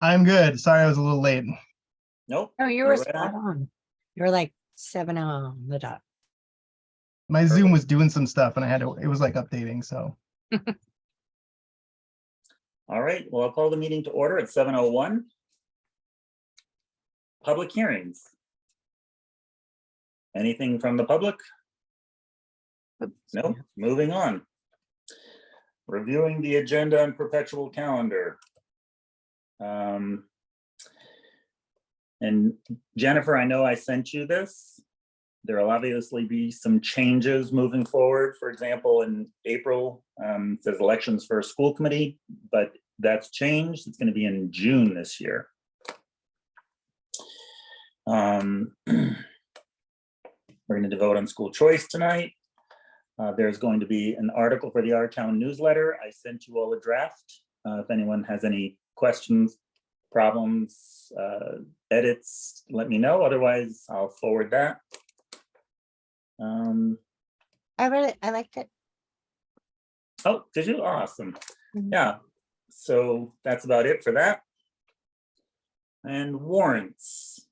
I'm good. Sorry I was a little late. Nope. Oh, you you're were right spot on. on. You were like 7 on the dot. My Zoom was doing some stuff and it was like updating, so. All right, well, I'll call the meeting to order at 7:01. Public hearings. Anything from the public? No, moving on. Reviewing the agenda and perpetual calendar. And Jennifer, I know I sent you this. There will obviously be some changes moving forward. For example, in April, it says elections for a school committee, but that's changed. It's going to be in June this year. We're going to vote on school choice tonight. There's going to be an article for the Our Town newsletter. I sent you all a draft. If anyone has any questions, problems, edits, let me know. Otherwise, I'll forward that. I liked it. Oh, did you? Awesome. Mhm. Yeah. So that's about it for that. And warrants.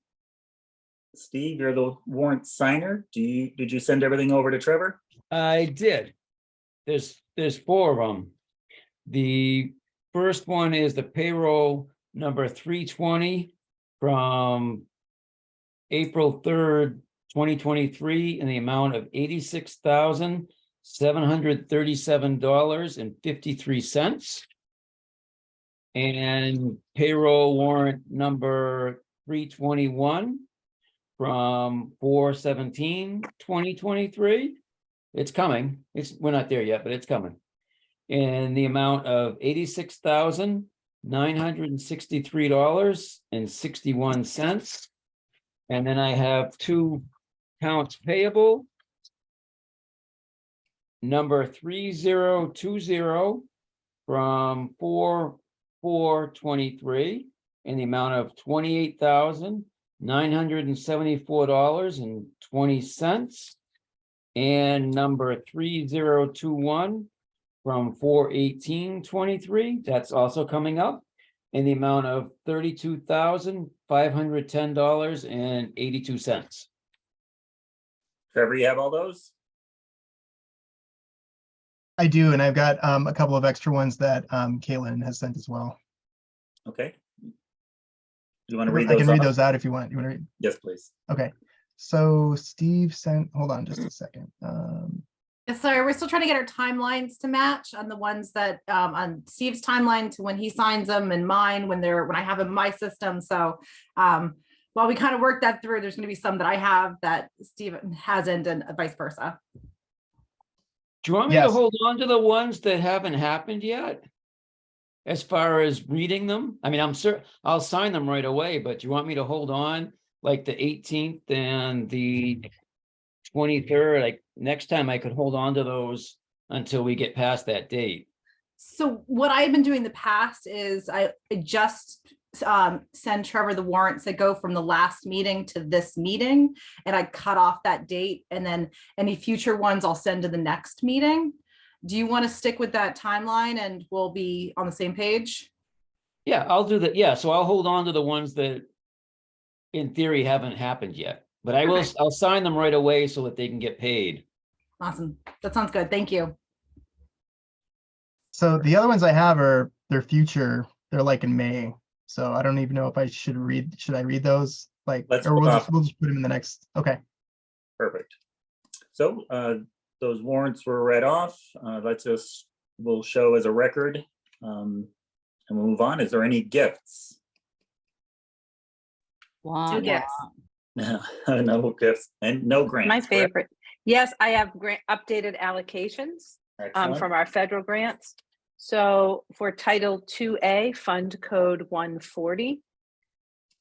Steve, you're the warrant signer. Did you send everything over to Trevor? I did. There's 4 of them. The first one is the payroll number 320 from April 3rd, 2023 in the amount of $86,737.53. And payroll warrant number 321 from 4/17/2023. It's coming. We're not there yet, but it's coming. In the amount of $86,963.61. And then I have 2 accounts payable. Number 3020 from 4/4/23 in the amount of $28,974.20. And number 3021 from 4/18/23, that's also coming up in the amount of $32,510.82. Trevor, you have all those? I do, and I've got a couple of extra ones that Caitlin has sent as well. Okay. Do you want to read I those? can read off? those out if you want. You want to read? Yes, please. Okay. So Steve sent, hold on just a second. Sorry, we're still trying to get our timelines to match on the ones that on Steve's timeline to when he signs them and mine when I have them in my system. So while we kind of work that through, there's going to be some that I have that Steve hasn't and vice versa. Do you want me Yes. to hold on to the ones that haven't happened yet? As far as reading them? I mean, I'm sure I'll sign them right away, but do you want me to hold on like the 18th and the 23rd? Like next time I could hold on to those until we get past that date. So what I've been doing in the past is I just send Trevor the warrants that go from the last meeting to this meeting, and I cut off that date, and then any future ones I'll send to the next meeting. Do you want to stick with that timeline and we'll be on the same page? Yeah, I'll do that. Yeah, so I'll hold on to the ones that in theory haven't happened yet, but I'll sign them right away so that they can get paid. Awesome. That sounds good. Thank you. So the other ones I have they're future. They're like in May. So I don't even know if I should I read those? Like, Let's or hold we'll off. just put them in the next. Okay. Perfect. So those warrants were read off. We'll show as a record, and we'll move on. Is there any gifts? Two gifts. No gifts and no grants. My correct? favorite. Yes, I have updated allocations Excellent. from our federal grants. So for Title 2A, Fund Code 140,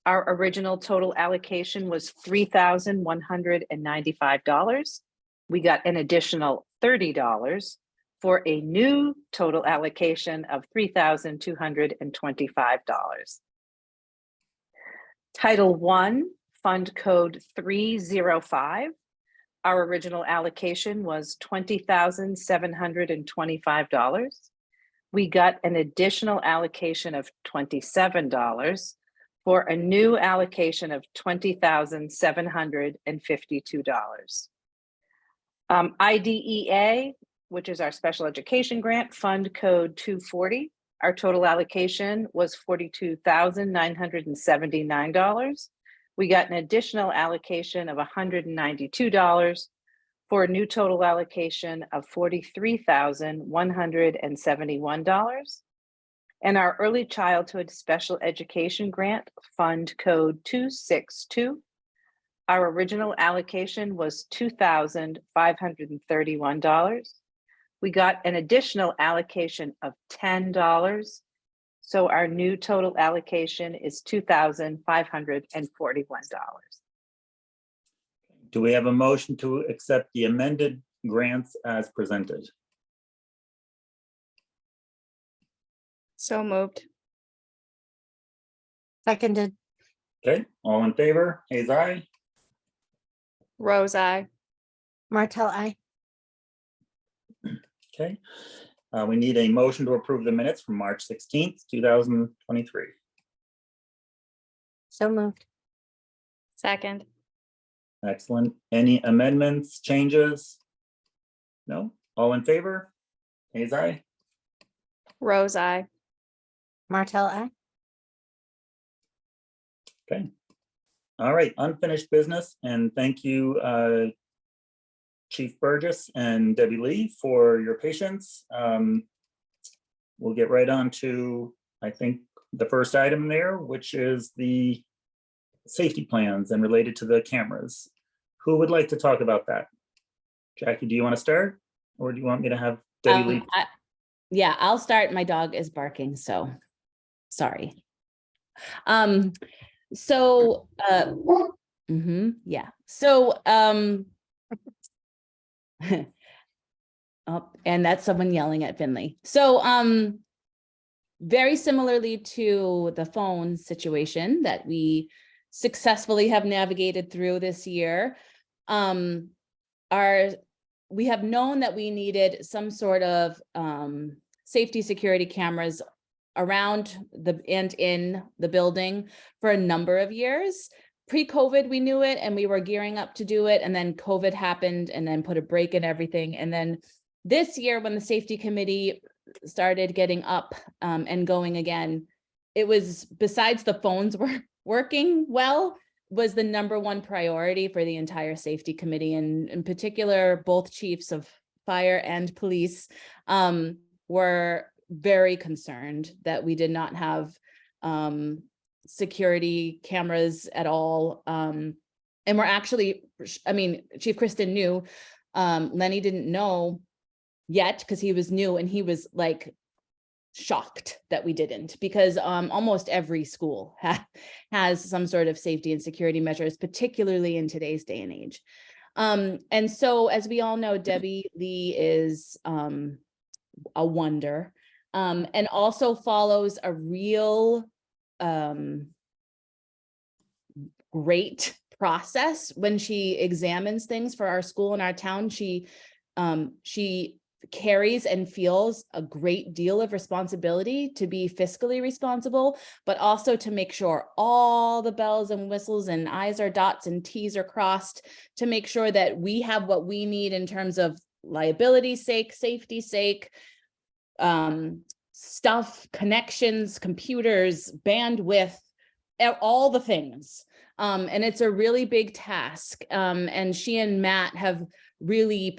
our original total allocation was $3,195. We got an additional $30 for a new total allocation of $3,225. Title 1, Fund Code 305, our original allocation was $20,725. We got an additional allocation of $27 for a new allocation of $20,752. IDEA, which is our special education grant, Fund Code 240. Our total allocation was $42,979. We got an additional allocation of $192 for a new total allocation of $43,171. And our early childhood special education grant, Fund Code 262. Our original allocation was $2,531. We got an additional allocation of $10. So our new total allocation is $2,541. Do we have a motion to accept the amended grants as presented? So moved. Seconded. Okay, all in favor? Hayes, aye. Rose, I. Martel, I. Okay. We need a motion to approve the minutes from March 16th, 2023. So moved. Second. Excellent. Any amendments, changes? No? All in favor? Hayes, aye. Rose, I. Martel, I. Okay. All right, unfinished business, and thank you, Chief Burgess and Debbie Lee, for your patience. We'll get right on to, I think, the first item there, which is the safety plans and related to the cameras. Who would like to talk about that? Jackie, do you want to start, or do you want me to have Debbie Lee? Yeah, I'll start. My dog is barking, so sorry. Yeah. Oh, and that's someone yelling at Finley. So, very similarly to the phone situation that we successfully have navigated through this year, we have known that we needed some sort of safety security cameras around and in the building for a number of years. Pre-COVID, we knew it and we were gearing up to do it. And then COVID happened and then put a break in everything. And then this year, when the safety committee started getting up and going again, it was, besides the phones were working well, was the number one priority for the entire safety committee. And in particular, both chiefs of fire and police were very concerned that we did not have security cameras at all. And we're actually, I mean, Chief Kristen knew, Lenny didn't know yet because he was new, and he was like shocked that we didn't, because almost every school has some sort of safety and security measures, particularly in today's day and age. And so, as we all know, Debbie Lee is a wonder, and also follows a real great process when she examines things for our school and our town. She carries and feels a great deal of responsibility to be fiscally responsible, but also to make sure all the bells and whistles and I's are dots and T's are crossed, to make sure that we have what we need in terms of liability sake, safety sake, stuff, connections, computers, bandwidth, all the things. And it's a really big task. And she and Matt have really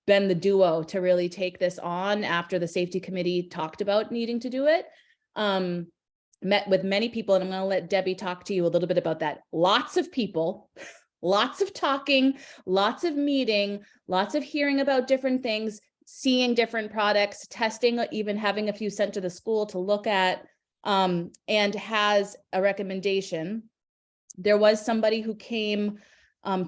been the duo to really take this on after the safety committee talked about needing to do it. Met with many people, and I'm going to let Debbie talk to you a little bit about that. Lots of people, lots of talking, lots of meeting, lots of hearing about different things, seeing different products, testing, even having a few sent to the school to look at, and has a recommendation. There was somebody who came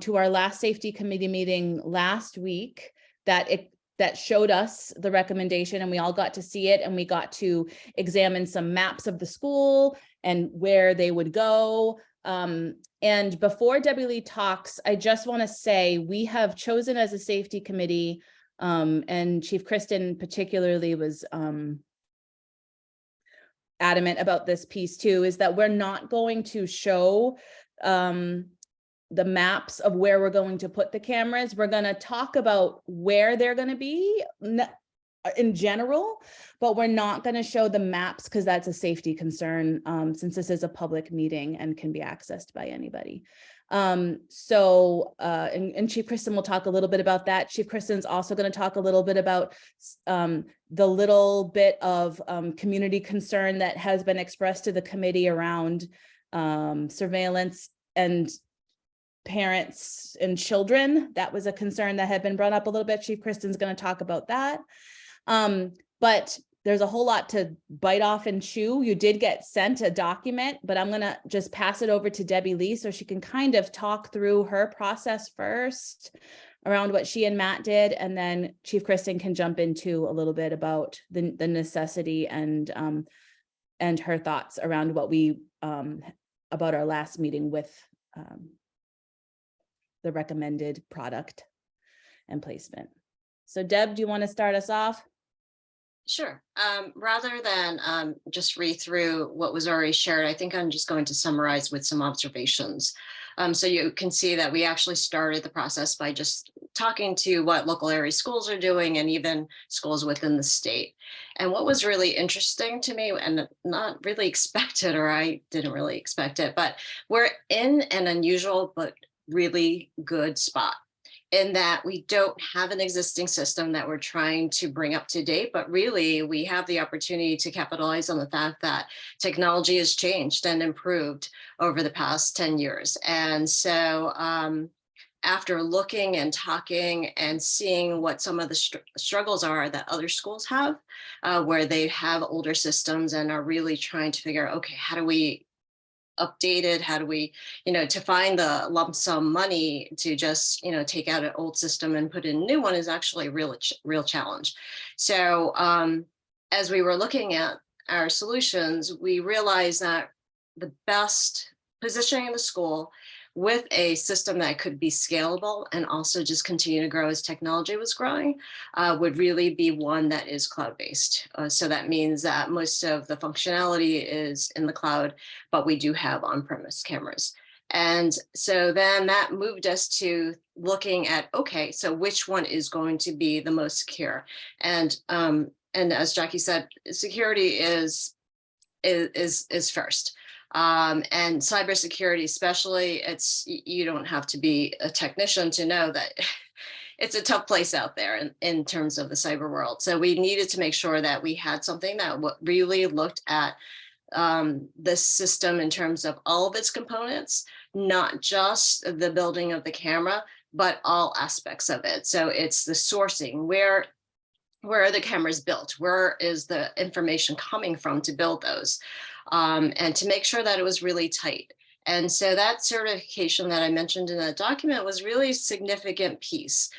to our last safety committee meeting last week that showed us the recommendation, and we all got to see it, and we got to examine some maps of the school and where they would go. And before Debbie Lee talks, I just want to say we have chosen as a safety committee, and Chief Kristen particularly was adamant about this piece too, is that we're not going to show the maps of where we're going to put the cameras. We're going to talk about where they're going to be in general, but we're not going to show the maps because that's a safety concern, since this is a public meeting and can be accessed by anybody. And Chief Kristen will talk a little bit about that. Chief Kristen's also going to talk a little bit about the little bit of community concern that has been expressed to the committee around surveillance and parents and children. That was a concern that had been brought up a little bit. Chief Kristen's going to talk about that. But there's a whole lot to bite off and chew. You did get sent a document, but I'm going to just pass it over to Debbie Lee so she can kind of talk through her process first around what she and Matt did. And then Chief Kristen can jump into a little bit about the necessity and her thoughts around what we, about our last meeting with the recommended product and placement. So Deb, do you want to start us off? Sure. Rather than just read through what was already shared, I think I'm just going to summarize with some observations. So you can see that we actually started the process by just talking to what local area schools are doing and even schools within the state. And what was really interesting to me and not really expected, or I didn't really expect it, but we're in an unusual but really good spot, in that we don't have an existing system that we're trying to bring up to date, but really we have the opportunity to capitalize on the fact that technology has changed and improved over the past 10 years. And so after looking and talking and seeing what some of the struggles are that other schools have, where they have older systems and are really trying to figure out, okay, how do we updated, how do we, to find the lump sum money to just, take out an old system and put in a new one is actually a real challenge. So as we were looking at our solutions, we realized that the best positioning in the school with a system that could be scalable and also just continue to grow as technology was growing would really be one that is cloud-based. So that means that most of the functionality is in the cloud, but we do have on-premise cameras. And so then that moved us to looking at, okay, so which one is going to be the most secure? And as Jackie said, security is first. And cybersecurity, especially, you don't have to be a technician to know that it's a tough place out there in terms of the cyber world. So we needed to make sure that we had something that really looked at the system in terms of all of its components, not just the building of the camera, but all aspects of it. So it's the sourcing, where are the cameras built? Where is the information coming from to build those? And to make sure that it was really tight. And so that certification that I mentioned in that document was really a significant piece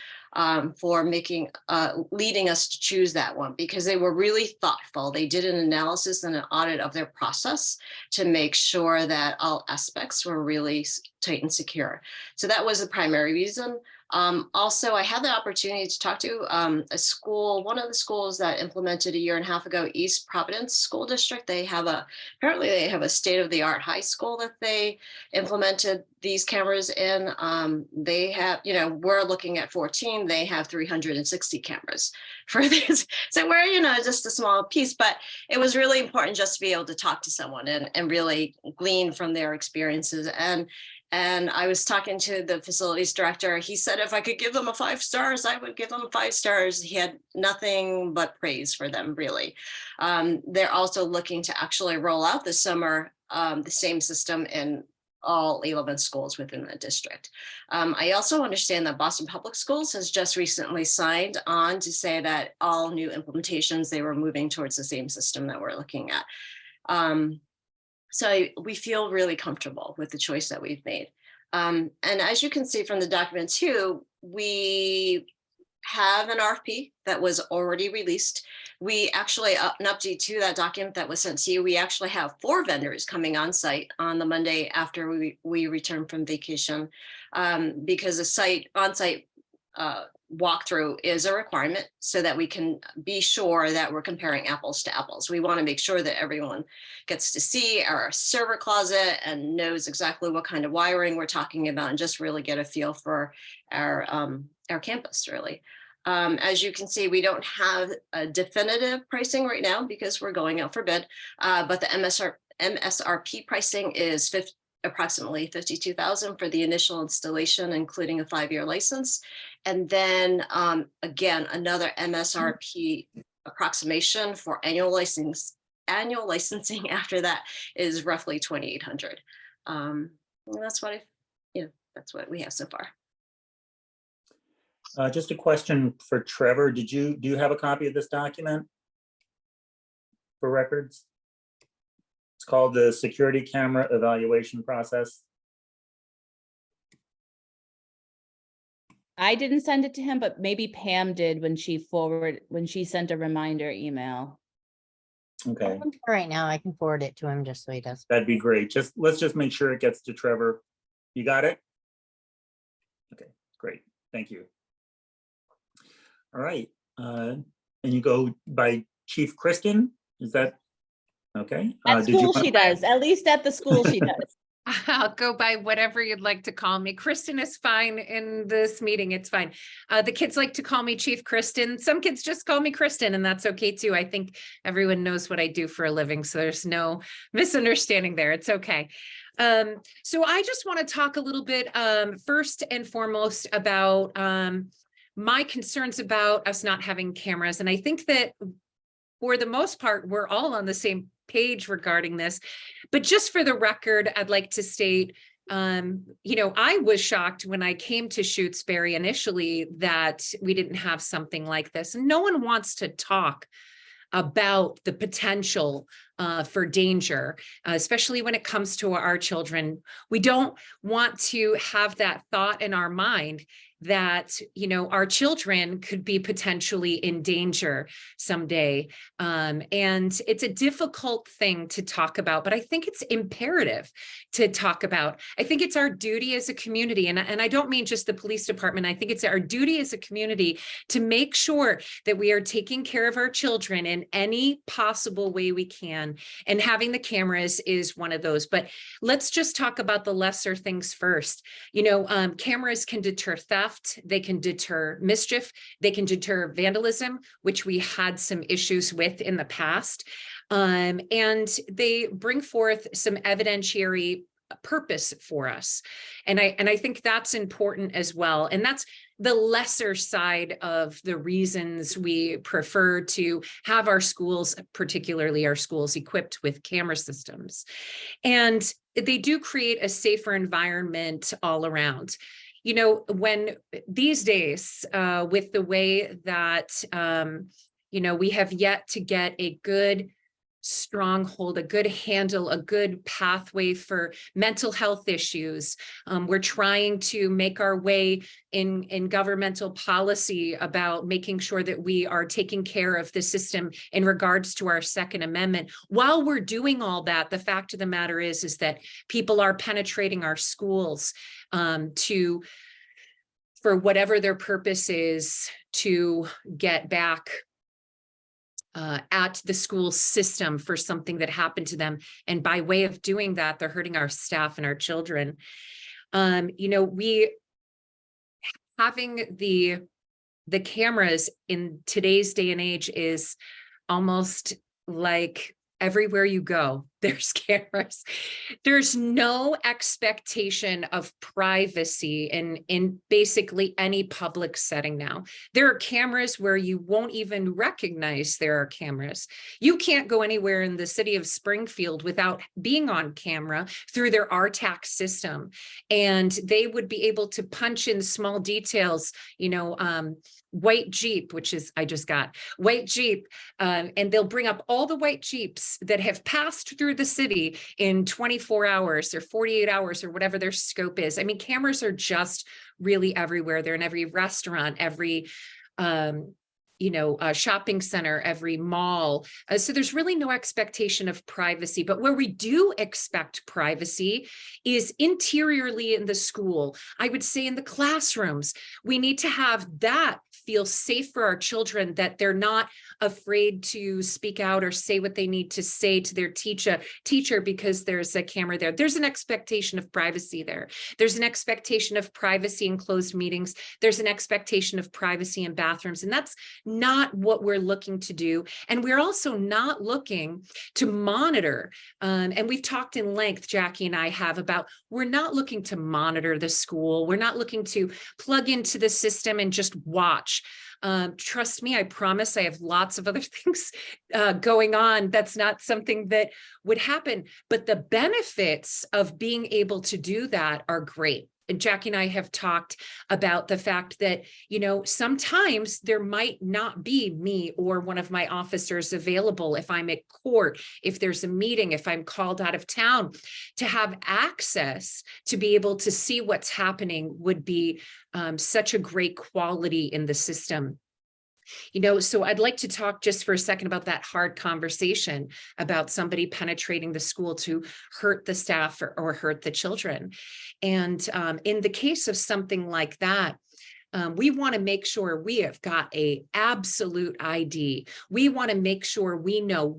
for leading us to choose that one, because they were really thoughtful. They did an analysis and an audit of their process to make sure that all aspects were really tight and secure. So that was the primary reason. Also, I had the opportunity to talk to a school, one of the schools that implemented a year and a half ago, East Providence School District. Apparently they have a state-of-the-art high school that they implemented these cameras in. They have, we're looking at 14, they have 360 cameras for these. So we're, just a small piece, but it was really important just to be able to talk to someone and really glean from their experiences. And I was talking to the facilities director. He said, if I could give them a 5 stars, I would give them 5 stars. He had nothing but praise for them, really. They're also looking to actually roll out this summer the same system in all 11 schools within the district. I also understand that Boston Public Schools has just recently signed on to say that all new implementations, they were moving towards the same system that we're looking at. So we feel really comfortable with the choice that we've made. And as you can see from the document too, we have an RFP that was already released. We actually, an update to that document that was sent to you, we actually have 4 vendors coming on site on the Monday after we return from vacation, because the on-site walkthrough is a requirement so that we can be sure that we're comparing apples to apples. We want to make sure that everyone gets to see our server closet and knows exactly what kind of wiring we're talking about, and just really get a feel for our campus, really. As you can see, we don't have a definitive pricing right now because we're going out for bid, but the MSRP pricing is approximately $52,000 for the initial installation, including a 5-year license. And then again, another MSRP approximation for annual licensing after that is roughly $2,800. That's what that's what we have so far. Just a question for Trevor. Do you have a copy of this document for records? It's called the Security Camera Evaluation Process. I didn't send it to him, but maybe Pam did when she sent a reminder email. Okay, Right now, I can forward it to him just so he does. that'd be great. Let's just make sure it gets to Trevor. You got it? Okay, great. Thank you. All right, and you go by Chief Kristen, is that okay? At school she does, at least at the school she does. I'll go by whatever you'd like to call me. Kristen is fine in this meeting. It's fine. The kids like to call me Chief Kristen. Some kids just call me Kristen, and that's okay too. I think everyone knows what I do for a living, so there's no misunderstanding there. It's okay. So I just want to talk a little bit first and foremost about my concerns about us not having cameras. And I think that for the most part, we're all on the same page regarding this. But just for the record, I'd like to state, I was shocked when I came to Shutesbury initially that we didn't have something like this. And no one wants to talk about the potential for danger, especially when it comes to our children. We don't want to have that thought in our mind that, our children could be potentially in danger someday. And it's a difficult thing to talk about, but I think it's imperative to talk about. I think it's our duty as a community, and I don't mean just the police department. I think it's our duty as a community to make sure that we are taking care of our children in any possible way we can. And having the cameras is one of those. But let's just talk about the lesser things first. Cameras can deter theft. They can deter mischief. They can deter vandalism, which we had some issues with in the past. And they bring forth some evidentiary purpose for us. And I think that's important as well. And that's the lesser side of the reasons we prefer to have our schools, particularly our schools, equipped with camera systems. And they do create a safer environment all around. When these days, with the way that, we have yet to get a good stronghold, a good handle, a good pathway for mental health issues. We're trying to make our way in governmental policy about making sure that we are taking care of the system in regards to our Second Amendment. While we're doing all that, the fact of the matter is that people are penetrating our schools for whatever their purpose is, to get back at the school system for something that happened to them. And by way of doing that, they're hurting our staff and our children. We having the cameras in today's day and age is almost like everywhere you go, there's cameras. There's no expectation of privacy in basically any public setting now. There are cameras where you won't even recognize there are cameras. You can't go anywhere in the city of Springfield without being on camera through their RTAC system. And they would be able to punch in small details, white Jeep, which is, I just got white Jeep. And they'll bring up all the white Jeeps that have passed through the city in 24 hours or 48 hours or whatever their scope is. I mean, cameras are just really everywhere. They're in every restaurant, every shopping center, every mall. So there's really no expectation of privacy, but where we do expect privacy is interiorly in the school. I would say in the classrooms, we need to have that feel safe for our children, that they're not afraid to speak out or say what they need to say to their teacher because there's a camera there. There's an expectation of privacy there. There's an expectation of privacy in closed meetings. There's an expectation of privacy in bathrooms, and that's not what we're looking to do. And we're also not looking to monitor. And we've talked in length, Jackie and I have, about we're not looking to monitor the school. We're not looking to plug into the system and just watch. Trust me, I promise I have lots of other things going on. That's not something that would happen, but the benefits of being able to do that are great. And Jackie and I have talked about the fact that, sometimes there might not be me or one of my officers available if I'm at court, if there's a meeting, if I'm called out of town. To have access to be able to see what's happening would be such a great quality in the system. So I'd like to talk just for a second about that hard conversation about somebody penetrating the school to hurt the staff or hurt the children. And in the case of something like that, we want to make sure we have got an absolute ID. We want to make sure we know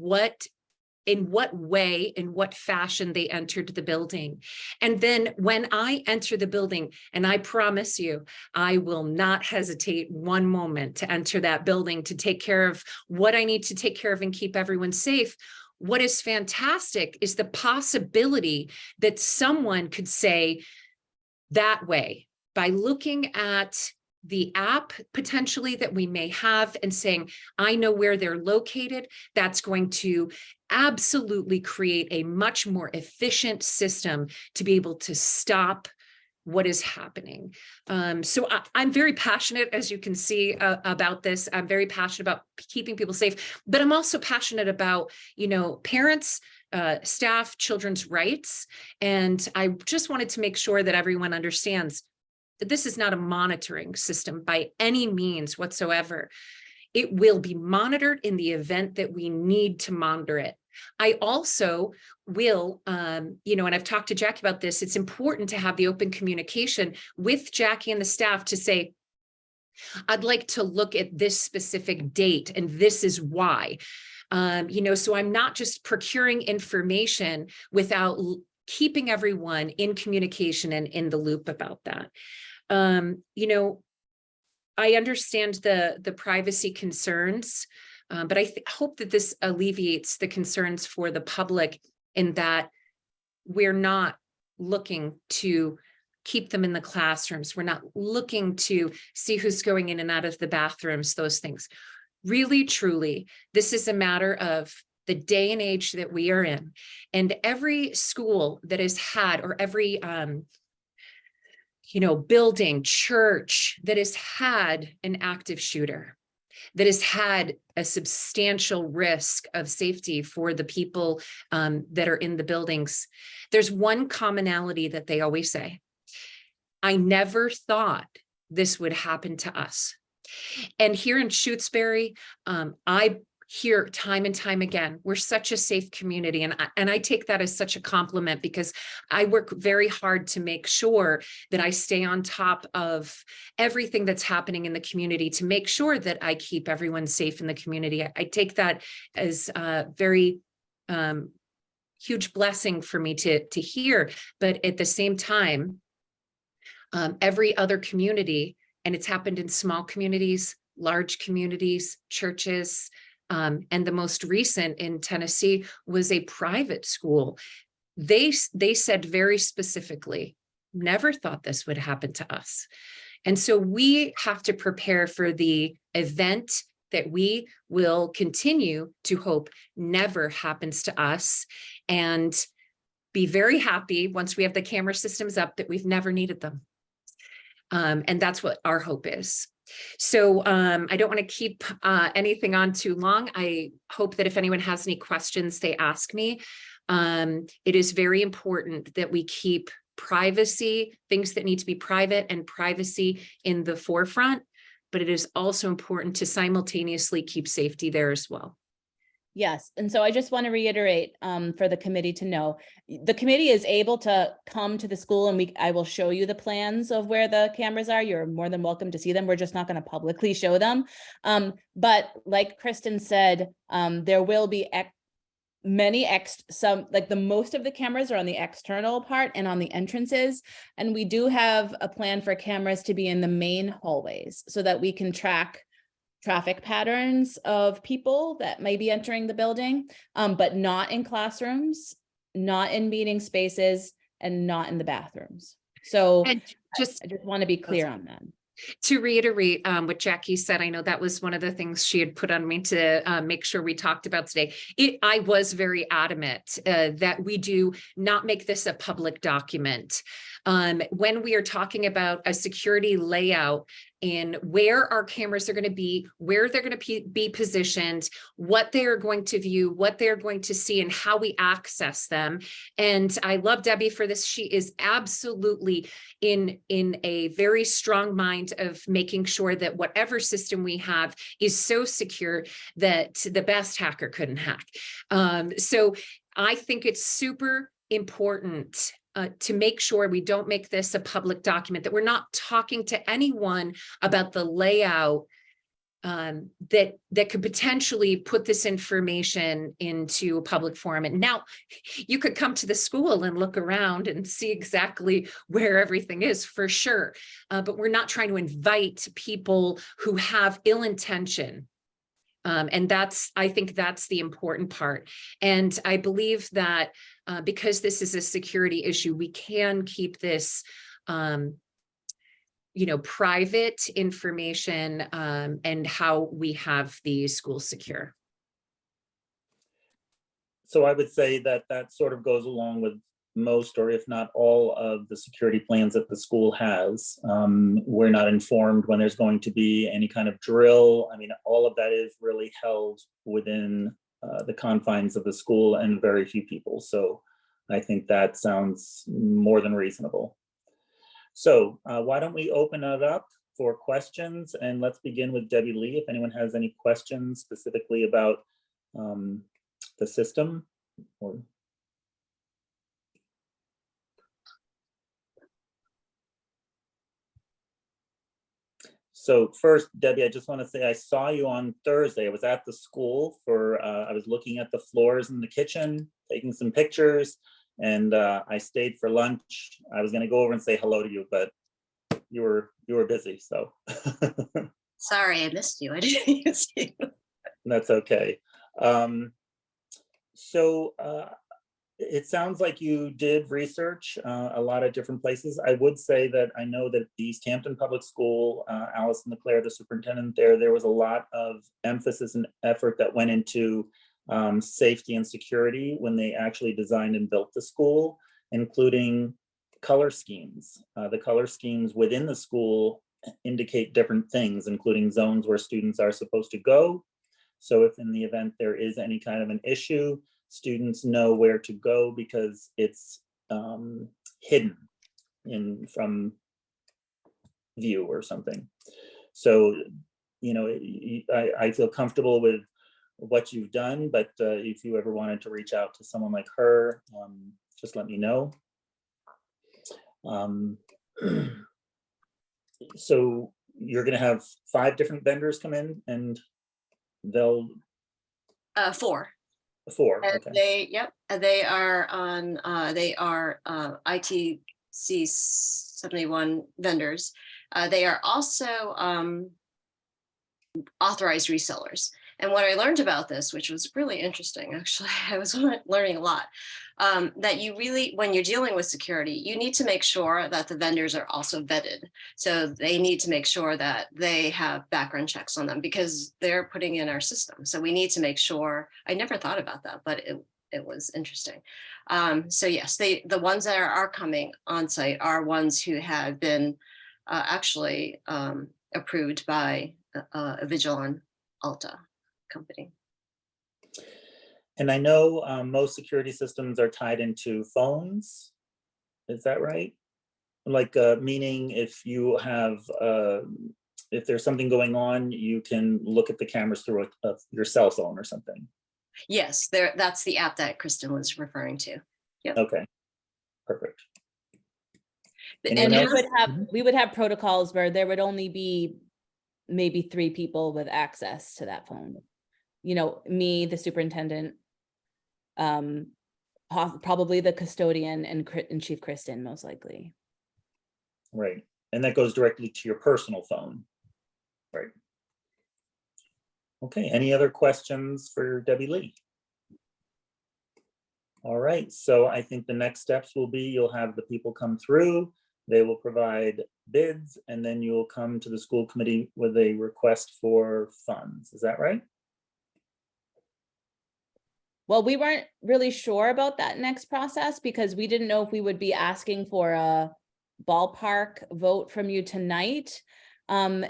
in what way, in what fashion they entered the building. And then when I enter the building, and I promise you, I will not hesitate one moment to enter that building to take care of what I need to take care of and keep everyone safe. What is fantastic is the possibility that someone could say that way by looking at the app potentially that we may have and saying, I know where they're located. That's going to absolutely create a much more efficient system to be able to stop what is happening. So I'm very passionate, as you can see, about this. I'm very passionate about keeping people safe, but I'm also passionate about, parents, staff, children's rights. And I just wanted to make sure that everyone understands that this is not a monitoring system by any means whatsoever. It will be monitored in the event that we need to monitor it. I also will, and I've talked to Jackie about this, it's important to have the open communication with Jackie and the staff to say, I'd like to look at this specific date, and this is why. So I'm not just procuring information without keeping everyone in communication and in the loop about that. I understand the privacy concerns, but I hope that this alleviates the concerns for the public in that we're not looking to keep them in the classrooms. We're not looking to see who's going in and out of the bathrooms, those things. Really, truly, this is a matter of the day and age that we are in. And every school that has had, or every building, church that has had an active shooter, that has had a substantial risk of safety for the people that are in the buildings, there's one commonality that they always say: I never thought this would happen to us. And here in Shutesbury, I hear time and time again, we're such a safe community. And I take that as such a compliment, because I work very hard to make sure that I stay on top of everything that's happening in the community, to make sure that I keep everyone safe in the community. I take that as a very huge blessing for me to hear. But at the same time, every other community, and it's happened in small communities, large communities, churches, and the most recent in Tennessee was a private school. They said very specifically, never thought this would happen to us. And so we have to prepare for the event that we will continue to hope never happens to us, and be very happy once we have the camera systems up that we've never needed them. And that's what our hope is. So I don't want to keep anything on too long. I hope that if anyone has any questions, they ask me. It is very important that we keep privacy, things that need to be private and privacy in the forefront. but it is also important to simultaneously keep safety there as well. Yes, and so I just want to reiterate for the committee to know, the committee is able to come to the school and I will show you the plans of where the cameras are. You're more than welcome to see them. We're just not going to publicly show them. But like Kristen said, there will be most of the cameras are on the external part and on the entrances. And we do have a plan for cameras to be in the main hallways so that we can track traffic patterns of people that may be entering the building, but not in classrooms, not in meeting spaces, and not in the bathrooms. So And I just want to be clear on that. To reiterate what Jackie said, I know that was one of the things she had put on me to make sure we talked about today. I was very adamant that we do not make this a public document. When we are talking about a security layout and where our cameras are going to be, where they're going to be positioned, what they are going to view, what they're going to see, and how we access them. And I love Debbie for this. She is absolutely in a very strong mind of making sure that whatever system we have is so secure that the best hacker couldn't hack. So I think it's super important to make sure we don't make this a public document, that we're not talking to anyone about the layout that could potentially put this information into a public forum. And now you could come to the school and look around and see exactly where everything is for sure. But we're not trying to invite people who have ill intention. And I think that's the important part. And I believe that because this is a security issue, we can keep this private information and how we have the school secure. So I would say that that sort of goes along with most, or if not all, of the security plans that the school has. We're not informed when there's going to be any kind of drill. I mean, all of that is really held within the confines of the school and very few people. So I think that sounds more than reasonable. So why don't we open it up for questions, and let's begin with Debbie Lee. If anyone has any questions specifically about the system. So first, Debbie, I just want to say I saw you on Thursday. I was at the school I was looking at the floors in the kitchen, taking some pictures, and I stayed for lunch. I was going to go over and say hello to you, but you were busy, so. Sorry, I missed you. I didn't see you. That's okay. It sounds like you did research a lot of different places. I would say that I know that the East Hampton Public School, Allison LeClaire, the superintendent there was a lot of emphasis and effort that went into safety and security when they actually designed and built the school, including color schemes. The color schemes within the school indicate different things, including zones where students are supposed to go. So if in the event there is any kind of an issue, students know where to go because it's hidden from view or something. So, I feel comfortable with what you've done, but if you ever wanted to reach out to someone like her, just let me know. So you're going to have 5 different vendors come in, and they'll 4. 4. And Okay. they are on. They are ITC 71 vendors. They are also authorized resellers. And what I learned about this, which was really interesting, actually, I was learning a lot, that you really, when you're dealing with security, you need to make sure that the vendors are also vetted. So they need to make sure that they have background checks on them because they're putting in our system. So we need to make sure, I never thought about that, but it was interesting. So yes, the ones that are coming on site are ones who have been actually approved by Avigilon Alta company. And I know most security systems are tied into phones. Is that right? Like meaning if you have if there's something going on, you can look at the cameras through your cell phone or something. Yes, that's the app that Kristen was referring to. Okay, perfect. And Anyone And else? we would have protocols where there would only be maybe 3 people with access to that phone. You know, me, the superintendent, probably the custodian and Chief Kristen, most likely. Right, and that goes directly to your personal phone. Right. Okay, any other questions for Debbie Lee? All right, so I think the next steps will be you'll have the people come through, they will provide bids, and then you'll come to the school committee with a request for funds. Is that right? Well, we weren't really sure about that next process because we didn't know if we would be asking for a ballpark vote from you tonight. I'm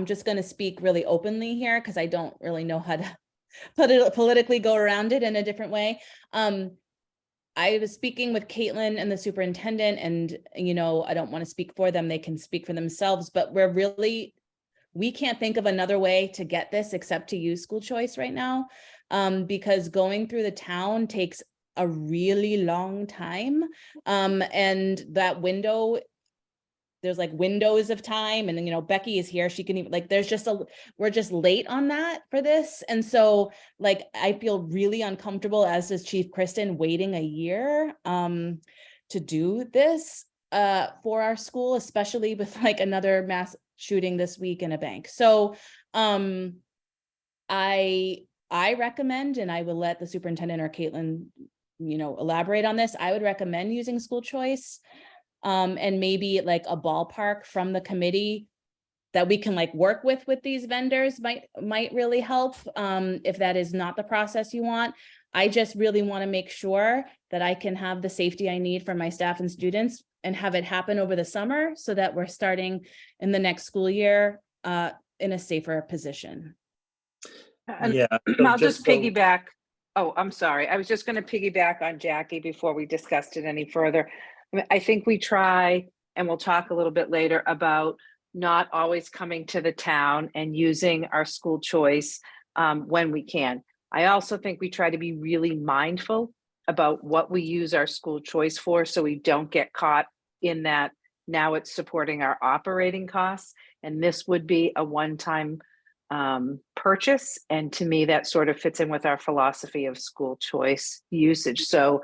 just going to speak really openly here because I don't really know how to politically go around it in a different way. I was speaking with Caitlin and the superintendent, and you know, I don't want to speak for them, they can speak for themselves, but we can't think of another way to get this except to use school choice right now, because going through the town takes a really long time. And that window, there's like windows of time, and then, you know, Becky is here, she can even like, we're just late on that for this. And so like, I feel really uncomfortable, as does Chief Kristen, waiting a year to do this for our school, especially with like another mass shooting this week in a bank. So I recommend, and I will let the superintendent or Caitlin, you know, elaborate on this. I would recommend using school choice. And maybe like a ballpark from the committee that we can like work with these vendors might really help. If that is not the process you want, I just really want to make sure that I can have the safety I need for my staff and students and have it happen over the summer so that we're starting in the next school year in a safer position. And Yeah. I'll just piggyback. Oh, I'm sorry. I was just going to piggyback on Jackie before we discussed it any further. I mean, I think we try, and we'll talk a little bit later about not always coming to the town and using our school choice when we can. I also think we try to be really mindful about what we use our school choice for, so we don't get caught in that now it's supporting our operating costs. And this would be a one-time purchase. And to me, that sort of fits in with our philosophy of school choice usage. So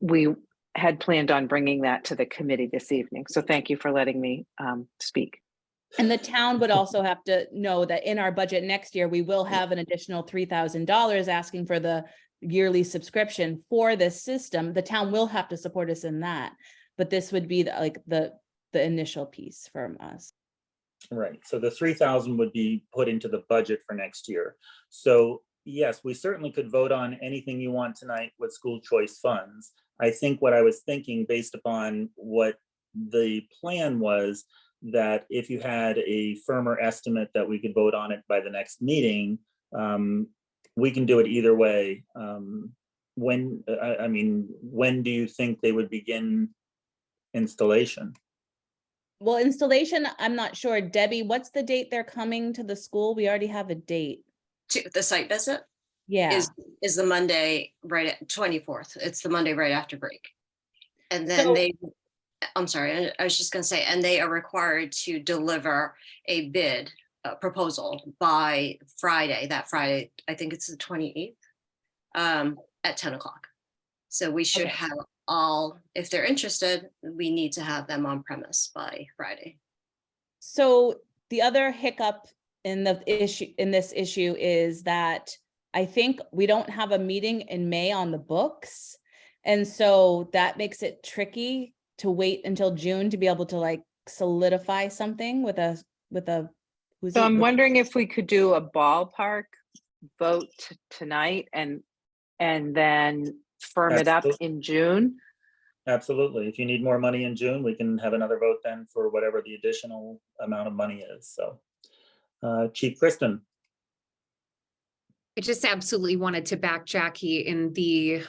we had planned on bringing that to the committee this evening. So thank you for letting me speak. And the town would also have to know that in our budget next year, we will have an additional $3,000 asking for the yearly subscription for this system. The town will have to support us in that, but this would be the initial piece from us. Right, so the 3,000 would be put into the budget for next year. So yes, we certainly could vote on anything you want tonight with school choice funds. I think what I was thinking, based upon what the plan was, that if you had a firmer estimate that we could vote on it by the next meeting, we can do it either way. When do you think they would begin installation? Well, installation, I'm not sure. Debbie, what's the date they're coming to the school? We already have a date. To the site visit Yeah. is the Monday right at 24th. It's the Monday right after break. And then I'm sorry, I was just going to say, and they are required to deliver a bid proposal by Friday, that Friday, I think it's the 28th, at 10 o'clock. So we should have all, if they're interested, we need to have them on premise by Friday. So the other hiccup in this issue is that I think we don't have a meeting in May on the books. And so that makes it tricky to wait until June to be able to like solidify something with a. So I'm wondering if we could do a ballpark vote tonight and then firm it up in June. Absolutely. If you need more money in June, we can have another vote then for whatever the additional amount of money is. So, Chief Kristen. I just absolutely wanted to back Jackie in the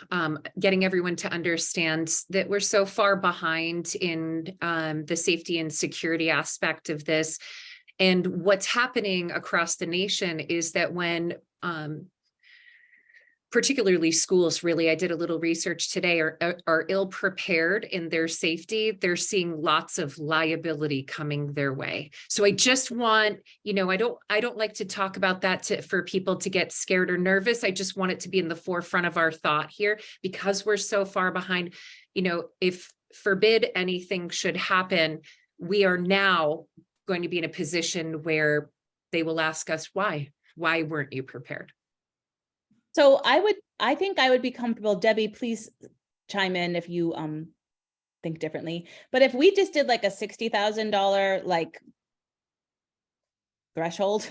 getting everyone to understand that we're so far behind in the safety and security aspect of this. And what's happening across the nation is that when particularly schools, really, I did a little research today, are ill prepared in their safety, they're seeing lots of liability coming their way. So I just want, I don't like to talk about that for people to get scared or nervous. I just want it to be in the forefront of our thought here, because we're so far behind. If forbid anything should happen, we are now going to be in a position where they will ask us, why weren't you prepared? So I think I would be comfortable, Debbie, please chime in if you think differently. But if we just did like a $60,000 like threshold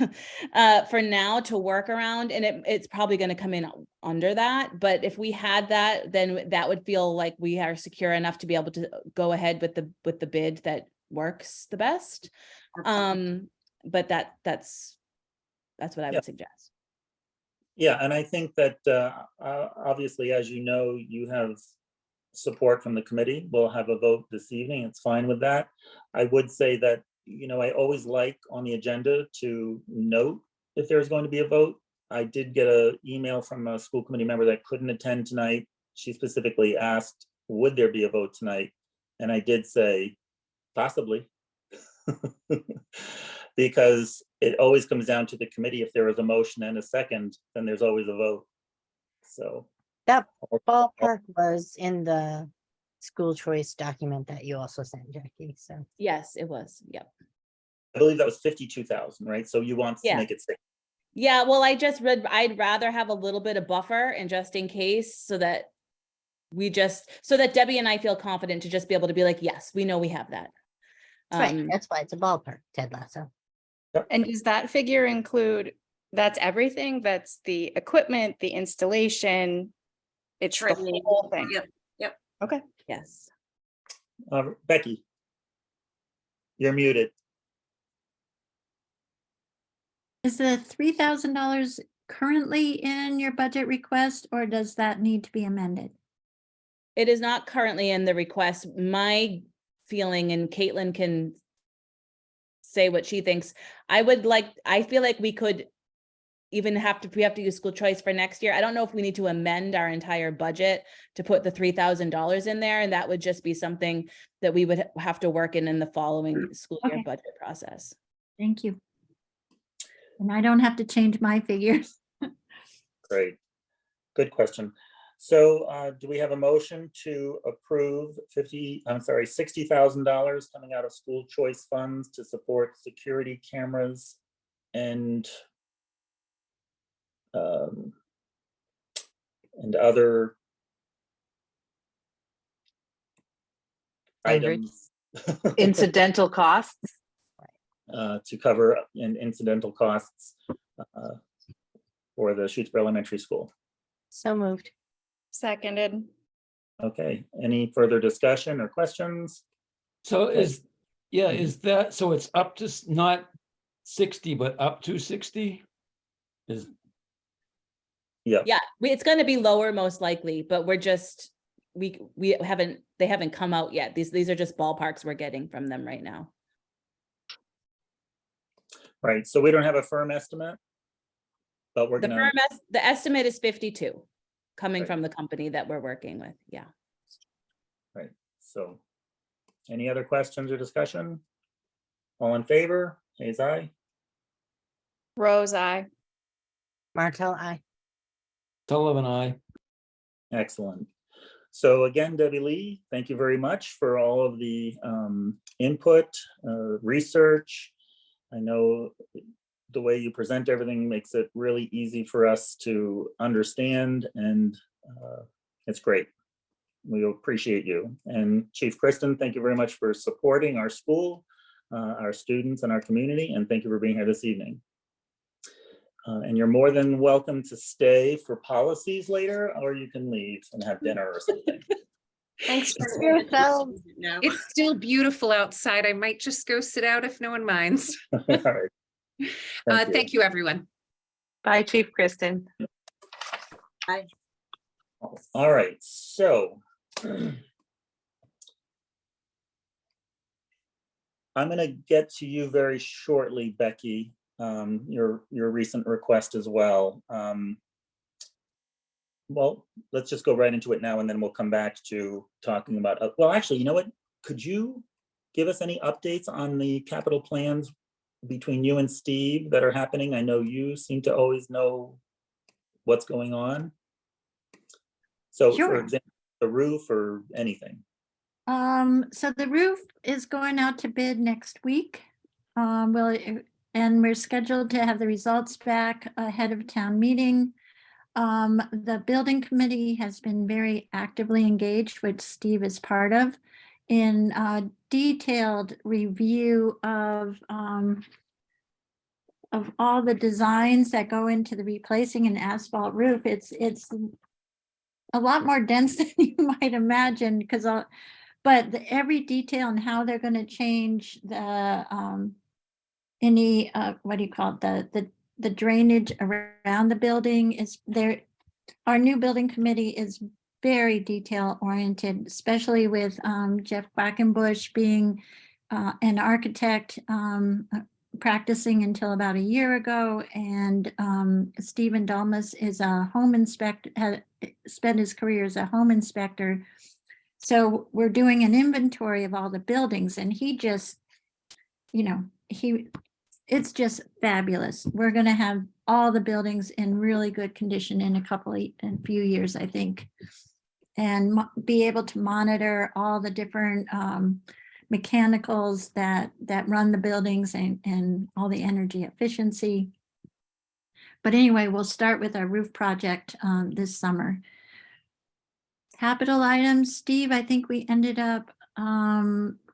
for now to work around, and it's probably going to come in under that. But if we had that, then that would feel like we are secure enough to be able to go ahead with the bid that works the best. But that's what I would suggest. Yeah, and I think that obviously, as you know, you have support from the committee. We'll have a vote this evening. It's fine with that. I would say that, I always like on the agenda to note if there's going to be a vote. I did get an email from a school committee member that couldn't attend tonight. She specifically asked, would there be a vote tonight? And I did say, possibly. Because it always comes down to the committee. If there is a motion and a second, then there's always a vote. So That ballpark was in the school choice document that you also sent, Jackie, so. Yes, it was. Yep. I believe that was 52,000, right? So you want to make it 6. Yeah, well, I'd rather have a little bit of buffer and just in case, so that Debbie and I feel confident to just be able to be like, yes, we know we have that. That's right, that's why it's a ballpark, Ted Lasso. And does that figure include, that's everything? That's the equipment, the installation? It's the Training. whole thing? Yep. Okay. Yes. Becky, you're muted. Is the $3,000 currently in your budget request, or does that need to be amended? It is not currently in the request. My feeling, and Caitlin can say what she thinks, I feel like we could even we have to use school choice for next year. I don't know if we need to amend our entire budget to put the $3,000 in there, and that would just be something that we would have to work in the following school year Okay. budget process. Thank you. And I don't have to change my figures. Great. Good question. So do we have a motion to approve $60,000 coming out of school choice funds to support security cameras and other items Incidental costs. to cover incidental costs for the Shutesbury Elementary School? So moved. Seconded. Okay, any further discussion or questions? So is that, so it's up to not 60, but up to 60? Is, Yeah, It's going to be lower most likely, but we're just, they haven't come out yet. These are just ballparks we're getting from them right now. right. So we don't have a firm estimate, but we're gonna. The estimate is 52 coming Right. from the company that we're working with. Yeah. Right, so any other questions or discussion? All in favor, Hayes, aye. Rose, I. Martel, I. Sullivan, I. Excellent. So again, Debbie Lee, thank you very much for all of the input, research. I know the way you present everything makes it really easy for us to understand, and it's great. We appreciate you. And Chief Kristen, thank you very much for supporting our school, our students, and our community, and thank you for being here this evening. And you're more than welcome to stay for policies later, or you can leave and have dinner or something. Thanks for Yourself. now. It's still beautiful outside. I might just go sit out if no one minds. All right. Thank you. Thank you, everyone. Bye, Chief Kristen. All right, so I'm going to get to you very shortly, Becky, your recent request as well. Well, let's just go right into it now, and then we'll come back to talking about, well, actually, you know what? Could you give us any updates on the capital plans between you and Steve that are happening? I know you seem to always know what's going on. So Sure. for example, the roof or anything. So the roof is going out to bid next week. And we're scheduled to have the results back ahead of town meeting. The building committee has been very actively engaged, which Steve is part of, in a detailed review of all the designs that go into the replacing an asphalt roof. It's a lot more dense than you might imagine, because every detail and how they're going to change the what do you call it, the drainage around the building is there. Our new building committee is very detail oriented, especially with Jeff Quackenbush being an architect, practicing until about a year ago, and Stephen Dalmas is a home inspector, had spent his career as a home inspector. So we're doing an inventory of all the buildings, and he just, it's just fabulous. We're going to have all the buildings in really good condition in a few years, I think, and be able to monitor all the different mechanicals that run the buildings and all the energy efficiency. But anyway, we'll start with our roof project this summer. Capital items, Steve, I think we ended up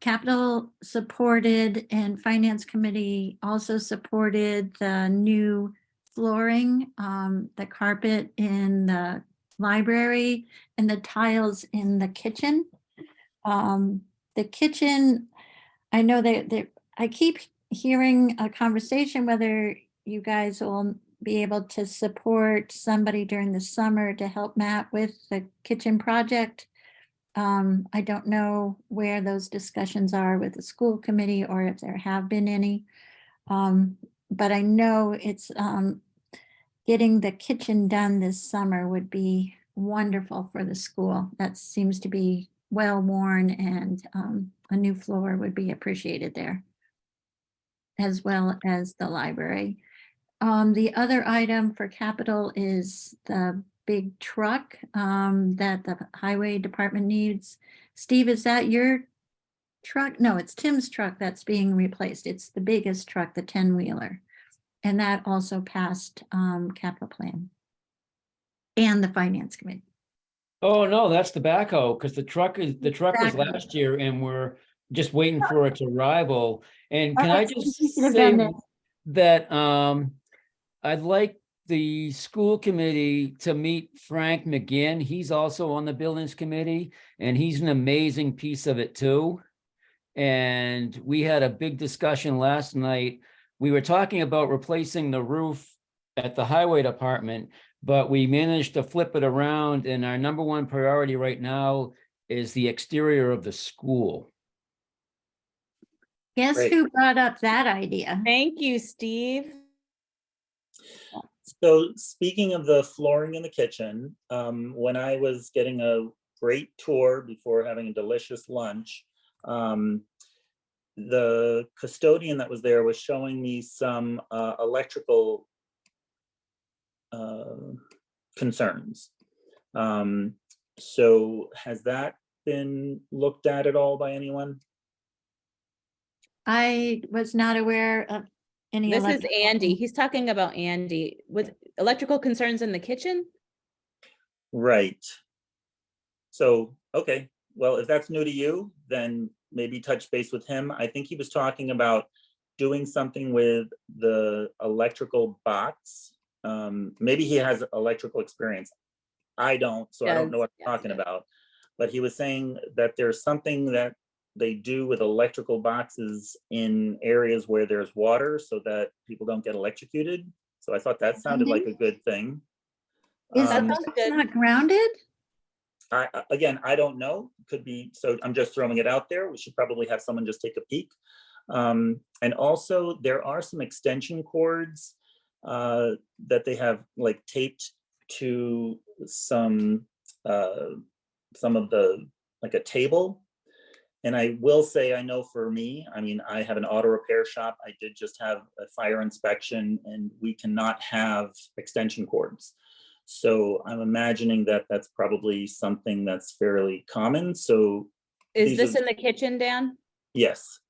capital supported, and finance committee also supported the new flooring, the carpet in the library, and the tiles in the kitchen. The kitchen, I know that I keep hearing a conversation whether you guys will be able to support somebody during the summer to help Matt with the kitchen project. I don't know where those discussions are with the school committee or if there have been any. But I know it's getting the kitchen done this summer would be wonderful for the school. That seems to be well worn, and a new floor would be appreciated there, as well as the library. The other item for capital is the big truck that the highway department needs. Steve, is that your truck? No, it's Tim's truck that's being replaced. It's the biggest truck, the 10-wheeler. And that also passed capital plan and the finance committee. Oh, no, that's the backhoe, because the truck was Backhoe. last year and we're just waiting for its arrival. And can I just You should have say done that I'd like the school committee to meet Frank McGinn. He's also on the buildings committee, and he's an amazing piece of it too. And we had a big discussion last night. We were talking about replacing the roof at the highway department, but we managed to flip it around, and our number one priority right now is the exterior of the school. Guess Great. who brought up that idea? Thank you, Steve. So speaking of the flooring in the kitchen, when I was getting a great tour before having a delicious lunch, the custodian that was there was showing me some electrical concerns. So has that been looked at all by anyone? I was not aware of any. This is electrical- Andy. He's talking about Andy with electrical concerns in the kitchen. Right. So, okay, well, if that's new to you, then maybe touch base with him. I think he was talking about doing something with the electrical box. Maybe he has electrical experience. I don't, so I don't know what I'm talking about. But he was saying that there's something that they do with electrical boxes in areas where there's water so that people don't get electrocuted. Is So I thought that sounded like a good thing. Is Um, it not grounded? Again, I don't know, could be, so I'm just throwing it out there. We should probably have someone just take a peek. And also there are some extension cords that they have like taped to some of the, like a table. And I will say, I know for me, I mean, I have an auto repair shop. I did just have a fire inspection and we cannot have extension cords. So I'm imagining that that's probably something that's fairly common. So Is these this are- in the kitchen, Dan? yes.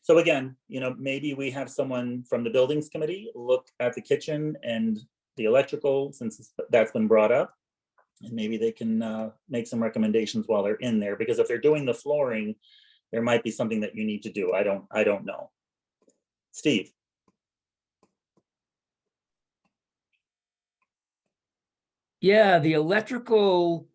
So again, you know, maybe we have someone from the buildings committee look at the kitchen and the electrical, since that's been brought up. And maybe they can make some recommendations while they're in there, because if they're doing the flooring, there might be something that you need to do. I don't know. Steve. Yeah, the electrical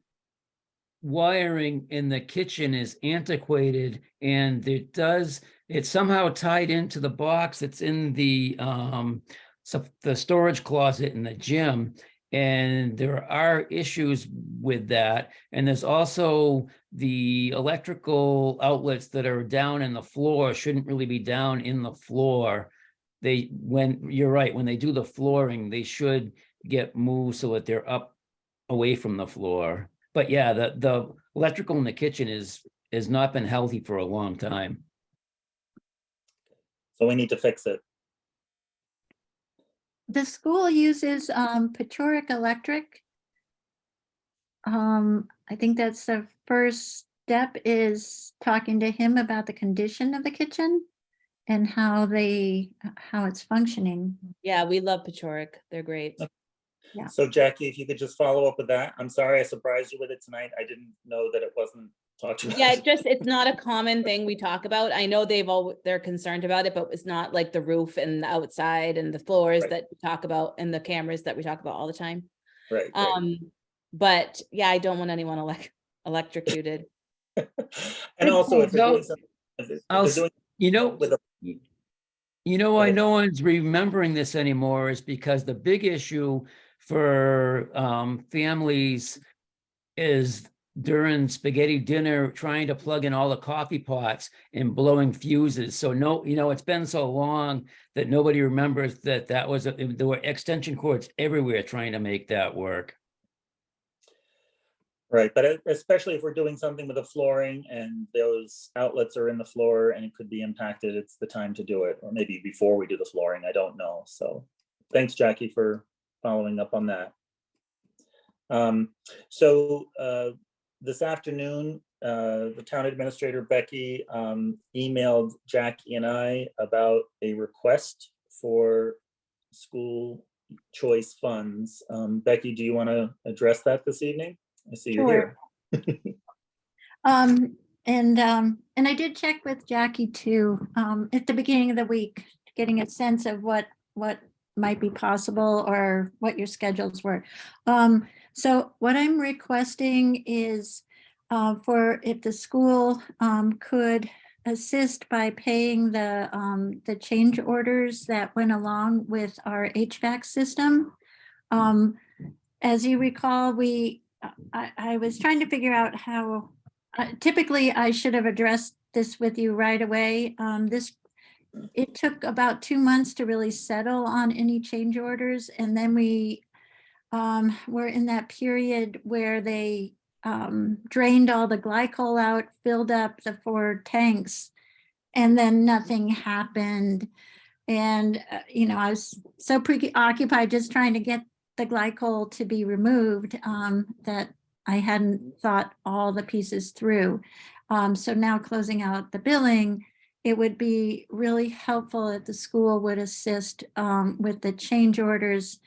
wiring in the kitchen is antiquated, and it's somehow tied into the box that's in the the storage closet in the gym. And there are issues with that. And there's also the electrical outlets that are down in the floor shouldn't really be down in the floor. You're right, when they do the flooring, they should get moved so that they're up away from the floor. But yeah, the electrical in the kitchen has not been healthy for a long time. So we need to fix it. The school uses Pechoric Electric. I think that's the first step, is talking to him about the condition of the kitchen and how it's functioning. Yeah, we love Pechoric. They're great. Yeah. So Jackie, if you could just follow up with that. I'm sorry I surprised you with it tonight. I didn't know that it wasn't talked about. Yeah, it's not a common thing we talk about. I know they're concerned about it, but it's not like the roof and the outside and the floors Right. that we talk about and the cameras that we talk about all the time. Right. But yeah, I don't want anyone electrocuted. And also if they're No, doing something, if they're doing You know, with a, why ahead. no one's remembering this anymore is because the big issue for families is during spaghetti dinner, trying to plug in all the coffee pots and blowing fuses. So no, it's been so long that nobody remembers that there were extension cords everywhere trying to make that work. right, but especially if we're doing something with the flooring and those outlets are in the floor and it could be impacted, it's the time to do it, or maybe before we do the flooring, I don't know. So thanks, Jackie, for following up on that. This afternoon, the town administrator, Becky, emailed Jackie and I about a request for school choice funds. Becky, do you want to address that this evening? I see you're here. And I did check with Jackie too, at the beginning of the week, getting a sense of what might be possible or what your schedules were. So what I'm requesting is for if the school could assist by paying the change orders that went along with our HVAC system. As you recall, I was trying to figure out how, typically I should have addressed this with you right away. It took about 2 months to really settle on any change orders. And then we were in that period where they drained all the glycol out, filled up the 4 tanks, and then nothing happened. And, I was so preoccupied just trying to get the glycol to be removed that I hadn't thought all the pieces through. So now closing out the billing, it would be really helpful if the school would assist with the change orders.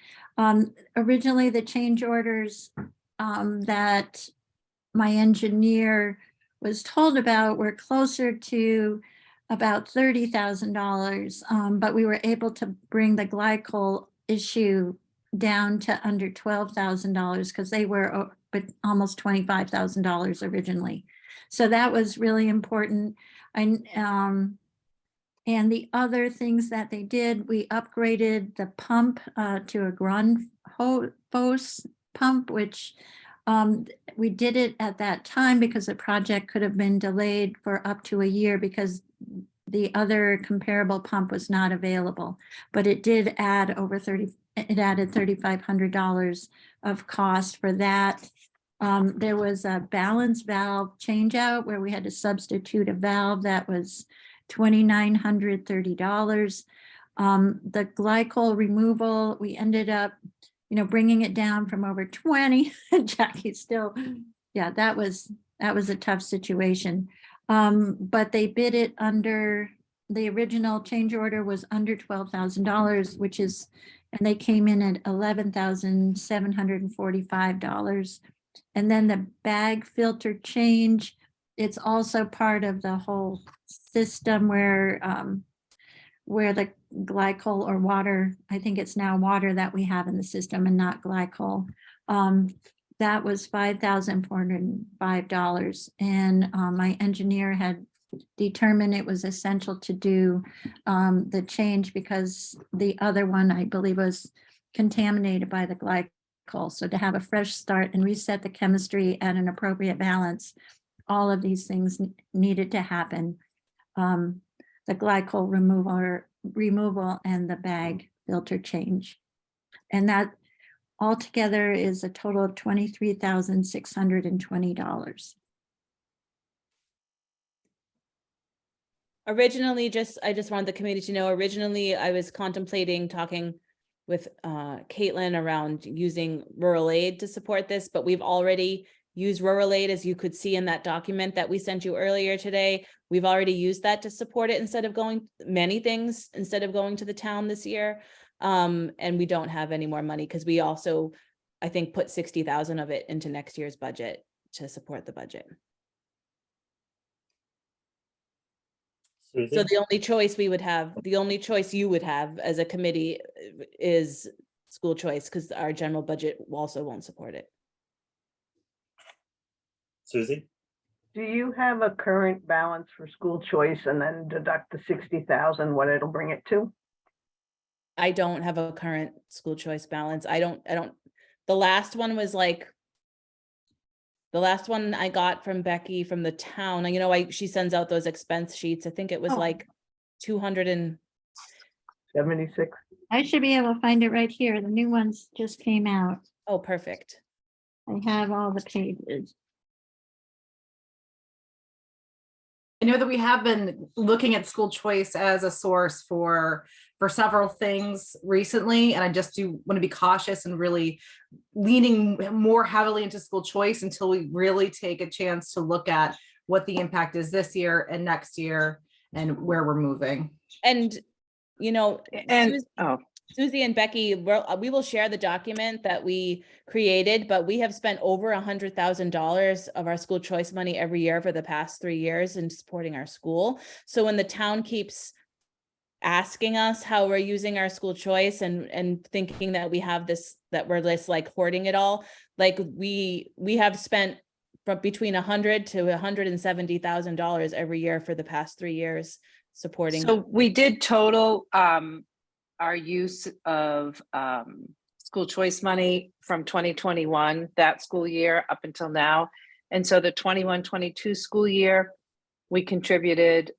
Originally, the change orders that my engineer was told about were closer to about $30,000, but we were able to bring the glycol issue down to under $12,000 because they were almost $25,000 originally. So that was really important. And the other things that they did, we upgraded the pump to a Grundfos pump, which we did it at that time because the project could have been delayed for up to a year because the other comparable pump was not available. But it did add it added $3,500 of cost for that. There was a balance valve change out where we had to substitute a valve that was $2,930. The glycol removal, we ended up, bringing it down from over 20. Jackie still, yeah, that was a tough situation. But they bid it under, the original change order was under $12,000, which is, and they came in at $11,745. And then the bag filter change, it's also part of the whole system where the glycol or water, I think it's now water that we have in the system and not glycol. That was $5,405. And my engineer had determined it was essential to do the change because the other one, I believe, was contaminated by the glycol. So to have a fresh start and reset the chemistry at an appropriate balance, all of these things needed to happen. The glycol removal and the bag filter change. And that altogether is a total of $23,620. Originally, I just wanted the committee to know, originally I was contemplating talking with Caitlin around using rural aid to support this, but we've already used rural aid, as you could see in that document that we sent you earlier today. We've already used that to support it instead of going to the town this year. And we don't have any more money because we also, I think, put 60,000 of it into next year's budget to support the budget. Susie? So the only choice you would have as a committee is school choice, because our general budget also won't support it. Susie? Do you have a current balance for school choice and then deduct the 60,000, what it'll bring it to? I don't have a current school choice balance. The last one was like, the last one I got from Becky from the town, she sends out those expense sheets. I think it was like 276. I should be able to find it right here. The new ones just came out. Oh, perfect. I have all the pages. I know that we have been looking at school choice as a source for several things recently, and I just do want to be cautious and really leaning more heavily into school choice until we really take a chance to look at what the impact is this year and next year and where we're moving. And Susie and Becky, we will share the document that we created, but we have spent over $100,000 of our school choice money every year for the past 3 years in supporting our school. So when the town keeps asking us how we're using our school choice and thinking that we have this, that we're just like hoarding it all, like we have spent from between $100,000 to $170,000 every year for the past 3 years supporting. So we did total our use of school choice money from 2021, that school year up until now. And so the 21-22 school year, we contributed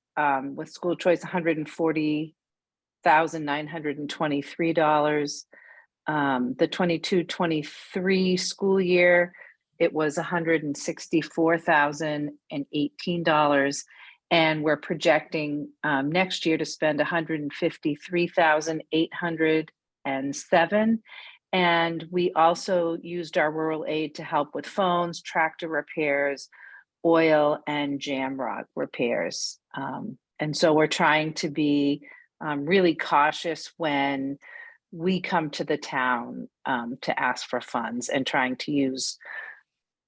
with school choice $140,923. The 22-23 school year, it was $164,018. And we're projecting next year to spend $153,807. And we also used our rural aid to help with phones, tractor repairs, oil, and jamrock repairs. And so we're trying to be really cautious when we come to the town to ask for funds, and trying to use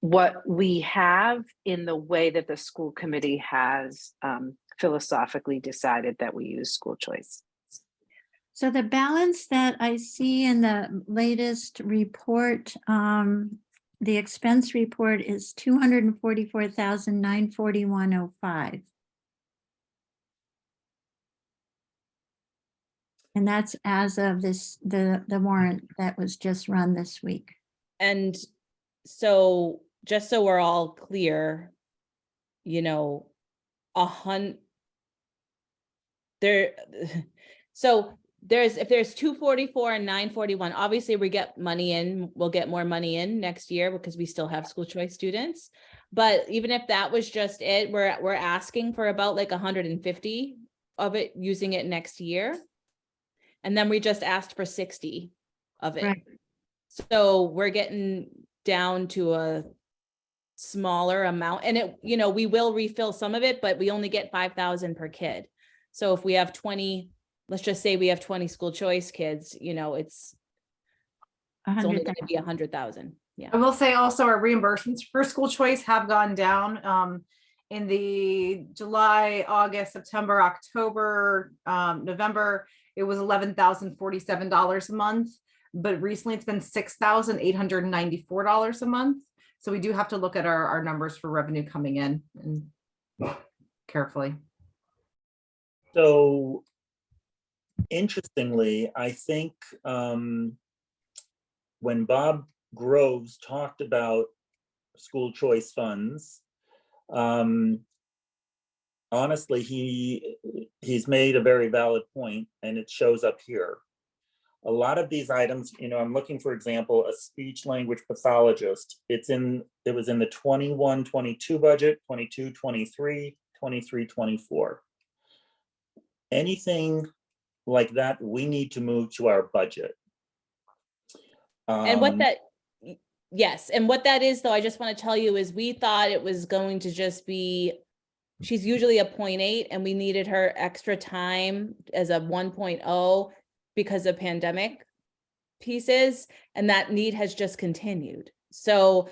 what we have in the way that the school committee has philosophically decided that we use school choice. So the balance that I see in the latest report, the expense report is $244,941.05. And that's as of the warrant that was just run this week. And so, just so we're all clear, you know, there, so if there's 244 and 941, obviously we get money in, we'll get more money in next year because we still have school choice students. But even if that was just it, we're asking for about like 150 of it, using it next year. And then we just asked for 60 of it. Right. So we're getting down to a smaller amount, and it, you know, we will refill some of it, but we only get 5,000 per kid. So if we have 20, let's just say we have 20 school choice kids, you know, it's only going to be 100,000. Yeah. I will say also our reimbursements for school choice have gone down in the July, August, September, October, November. It was $11,047 a month, but recently it's been $6,894 a month. So we do have to look at our numbers for revenue coming in and carefully. So interestingly, I think when Bob Groves talked about school choice funds, honestly, he's made a very valid point, and it shows up here. A lot of these items, you know, I'm looking, for example, a speech language pathologist. It was in the 21-22 budget, 22-23, 23-24. Anything like that, we need to move to our budget. And what that, yes, and what that is, though, I just want to tell you is we thought it was going to just be, she's usually a 0.8, and we needed her extra time as a 1.0 because of pandemic pieces, and that need has just continued. So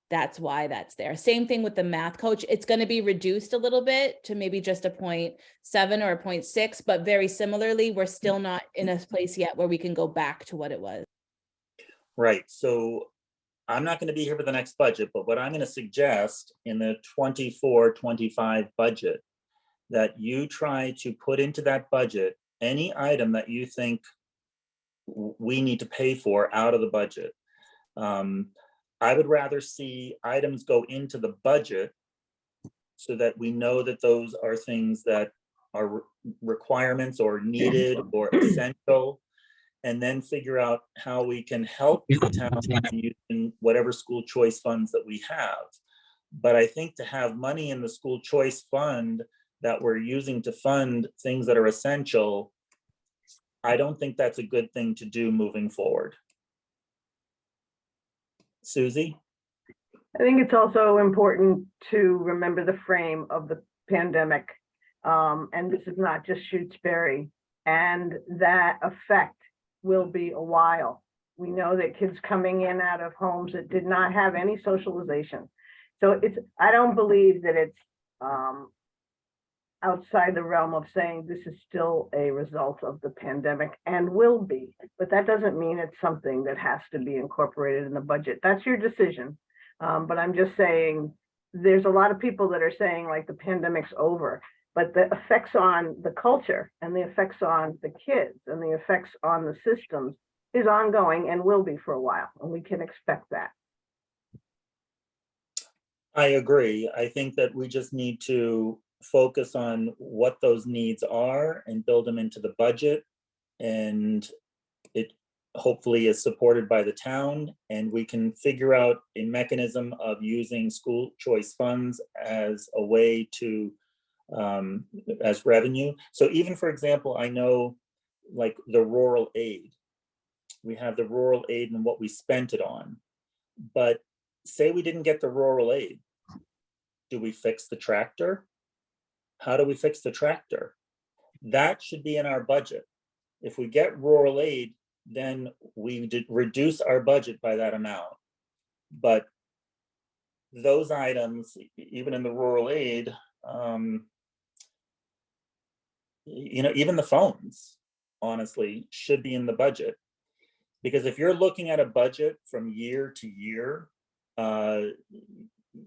that's why that's there. Same thing with the math coach. It's going to be reduced a little bit to maybe just a 0.7 or a 0.6, but very similarly, we're still not in a place yet where we can go back to what it was. Right. So I'm not going to be here for the next budget, but what I'm going to suggest in the 24-25 budget, that you try to put into that budget any item that you think we need to pay for out of the budget. I would rather see items go into the budget so that we know that those are things that are requirements or needed or essential, and then figure out how we can help the town using whatever school choice funds that we have. But I think to have money in the school choice fund that we're using to fund things that are essential, I don't think that's a good thing to do moving forward. Susie? I think it's also important to remember the frame of the pandemic. And this is not just Shutesbury, and that effect will be a while. We know that kids coming in out of homes that did not have any socialization. So I don't believe that it's outside the realm of saying this is still a result of the pandemic, and will be, but that doesn't mean it's something that has to be incorporated in the budget. That's your decision. But I'm just saying, there's a lot of people that are saying like the pandemic's over, but the effects on the culture and the effects on the kids and the effects on the systems is ongoing and will be for a while, and we can expect that. I agree. I think that we just need to focus on what those needs are and build them into the budget, and it hopefully is supported by the town, and we can figure out a mechanism of using school choice funds as a way to as revenue. So even, for example, I know like the rural aid, we have the rural aid and what we spent it on, but say we didn't get the rural aid, do we fix the tractor? How do we fix the tractor? That should be in our budget. If we get rural aid, then we reduce our budget by that amount. But those items, even in the rural aid, you know, even the phones, honestly, should be in the budget. Because if you're looking at a budget from year to year,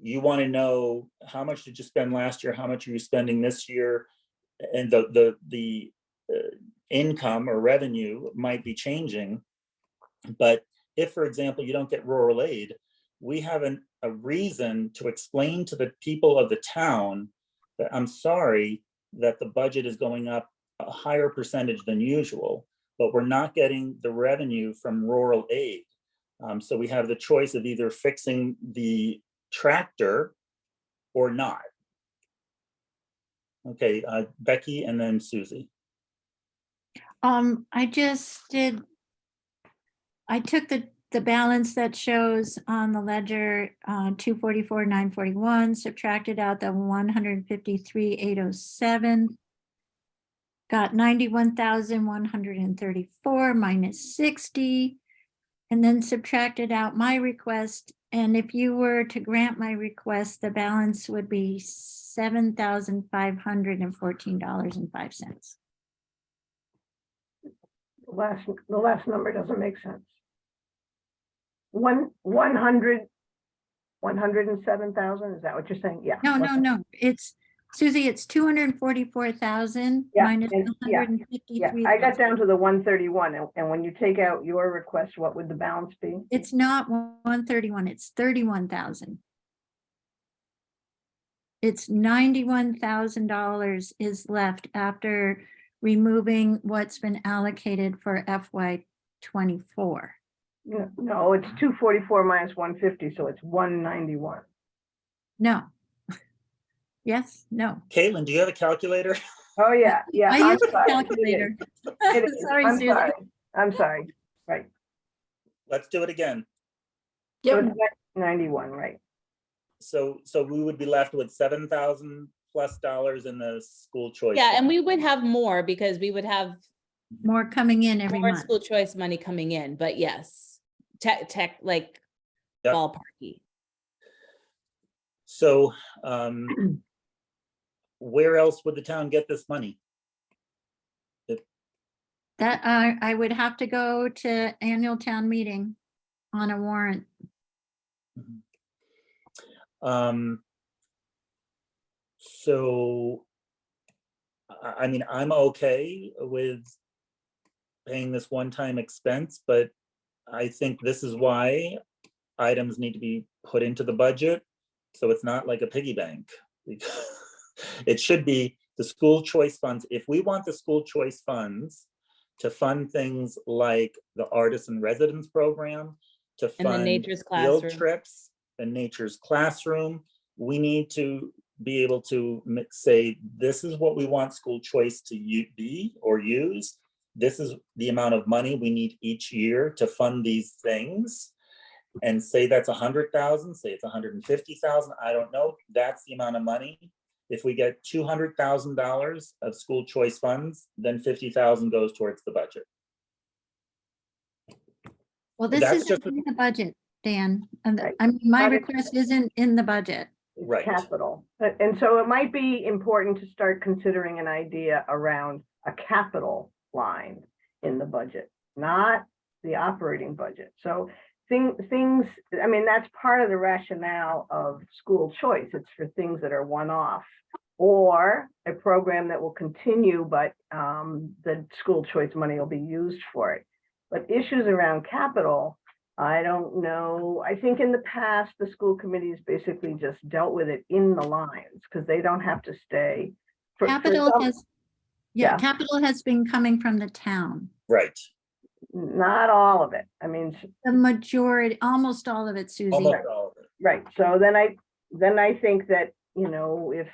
you want to know how much did you spend last year, how much are you spending this year, and the income or revenue might be changing. But if, for example, you don't get rural aid, we have a reason to explain to the people of the town that I'm sorry that the budget is going up a higher percentage than usual, but we're not getting the revenue from rural aid. So we have the choice of either fixing the tractor or not. Okay, Becky and then Susie. I took the balance that shows on the ledger, 244,941, subtracted out the 153,807. Got 91,134 minus 60, and then subtracted out my request. And if you were to grant my request, the balance would be $7,514.05. The last number doesn't make sense. 107,000, is that what you're saying? Yeah. No. It's, Susie, it's 244,000 Yeah, minus and- yeah, 153. I got down to the 131, and when you take out your request, what would the balance be? It's not 131, it's 31,000. It's $91,000 is left after removing what's been allocated for FY '24. No, it's 244 minus 150, so it's 191. No. Yes, no. Caitlin, do you have a calculator? Oh, yeah, yeah. I I'm used a sorry. calculator. It is. Sorry, I'm Susan. sorry. I'm sorry. Right. Let's do it again. So it's 91, right? So we would be left with $7,000 plus in the school choice. Yeah, and fund. we would have more because we would have More coming in every more month. school choice money coming in, but yes, tech like Yep. ballparky. So where else would the town get this money? That I would have to go to annual town meeting on a warrant. So, I mean, I'm okay with paying this one-time expense, but I think this is why items need to be put into the budget. So it's not like a piggy bank. It should be the school choice funds. If we want the school choice funds to fund things like the artist in residence program, to And the fund nature's field classroom. trips and nature's classroom, we need to be able to say, this is what we want school choice to be or use. This is the amount of money we need each year to fund these things. And say that's 100,000, say it's 150,000, I don't know. That's the amount of money. If we get $200,000 of school choice funds, then 50,000 goes towards the budget. Well, this That's isn't just- in the budget, Dan. And Right. I mean, my But it's- request isn't in the budget. It's Right. capital. And so it might be important to start considering an idea around a capital line in the budget, not the operating budget. So things, I mean, that's part of the rationale of school choice. It's for things that are one-off or a program that will continue, but the school choice money will be used for it. But issues around capital, I don't know. I think in the past, the school committees basically just dealt with it in the lines because they don't have to stay. Capital has, Yeah. capital has been coming from the town. Right, Not all of it. I mean, The majority, almost all of it, Susie. almost all of it. right. So then I think that, you know, if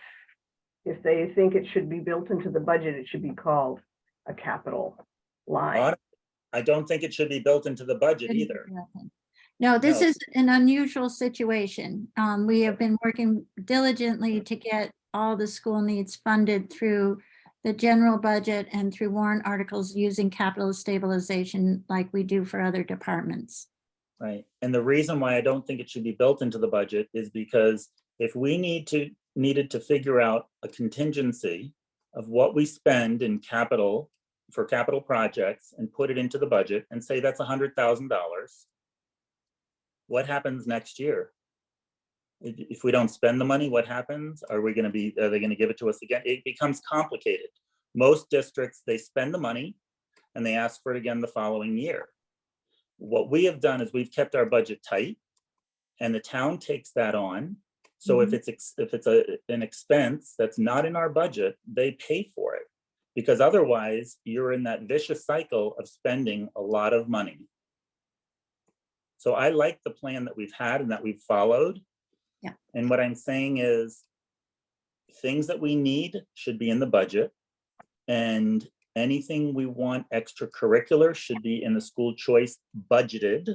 they think it should be built into the budget, it should be called a capital line. I don't think it should be built into the budget either. No, this No. is an unusual situation. We have been working diligently to get all the school needs funded through the general budget and through warrant articles using capital stabilization like we do for other departments. Right, and the reason why I don't think it should be built into the budget is because if we needed to figure out a contingency of what we spend in capital for capital projects and put it into the budget and say that's $100,000, what happens next year? If we don't spend the money, what happens? Are they going to give it to us again? It becomes complicated. Most districts, they spend the money and they ask for it again the following year. What we have done is we've kept our budget tight, and the town takes that on. So if it's an expense that's not in our budget, they pay for it, because otherwise you're in that vicious cycle of spending a lot of money. So I like the plan that we've had and that we've followed. Yeah. And what I'm saying is things that we need should be in the budget, and anything we want extracurricular should be in the school choice budgeted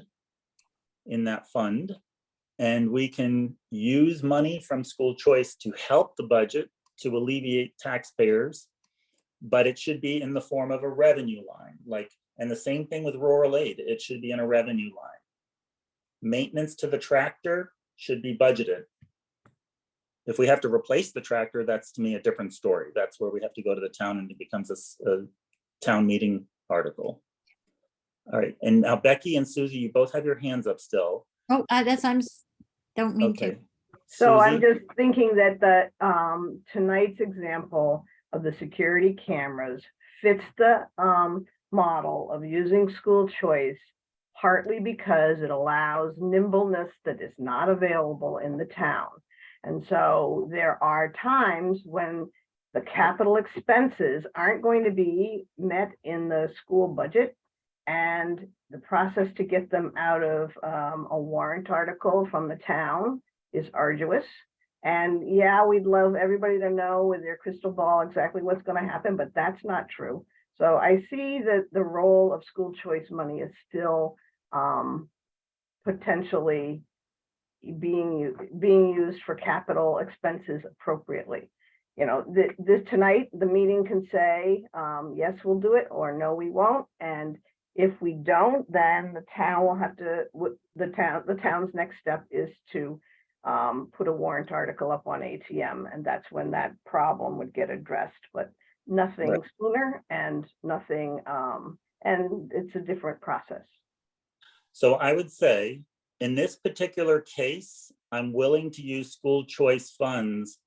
in that fund. And we can use money from school choice to help the budget to alleviate taxpayers, but it should be in the form of a revenue line. And the same thing with rural aid, it should be in a revenue line. Maintenance to the tractor should be budgeted. If we have to replace the tractor, that's to me a different story. That's where we have to go to the town and it becomes a town meeting article. All right, and now Becky and Susie, you both have your hands up still. Oh, don't mean to. Okay. So I'm Susie? just thinking that tonight's example of the security cameras fits the model of using school choice, partly because it allows nimbleness that is not available in the town. And so there are times when the capital expenses aren't going to be met in the school budget, and the process to get them out of a warrant article from the town is arduous. And yeah, we'd love everybody to know with their crystal ball exactly what's going to happen, but that's not true. So I see that the role of school choice money is still potentially being used for capital expenses appropriately. You know, this tonight, the meeting can say, yes, we'll do it, or no, we won't. And if we don't, then the town will have to, the town's next step is to put a warrant article up on ATM, and that's when that problem would get addressed, but nothing Right. sooner and nothing, and it's a different process. So I would say, in this particular case, I'm willing to use school choice funds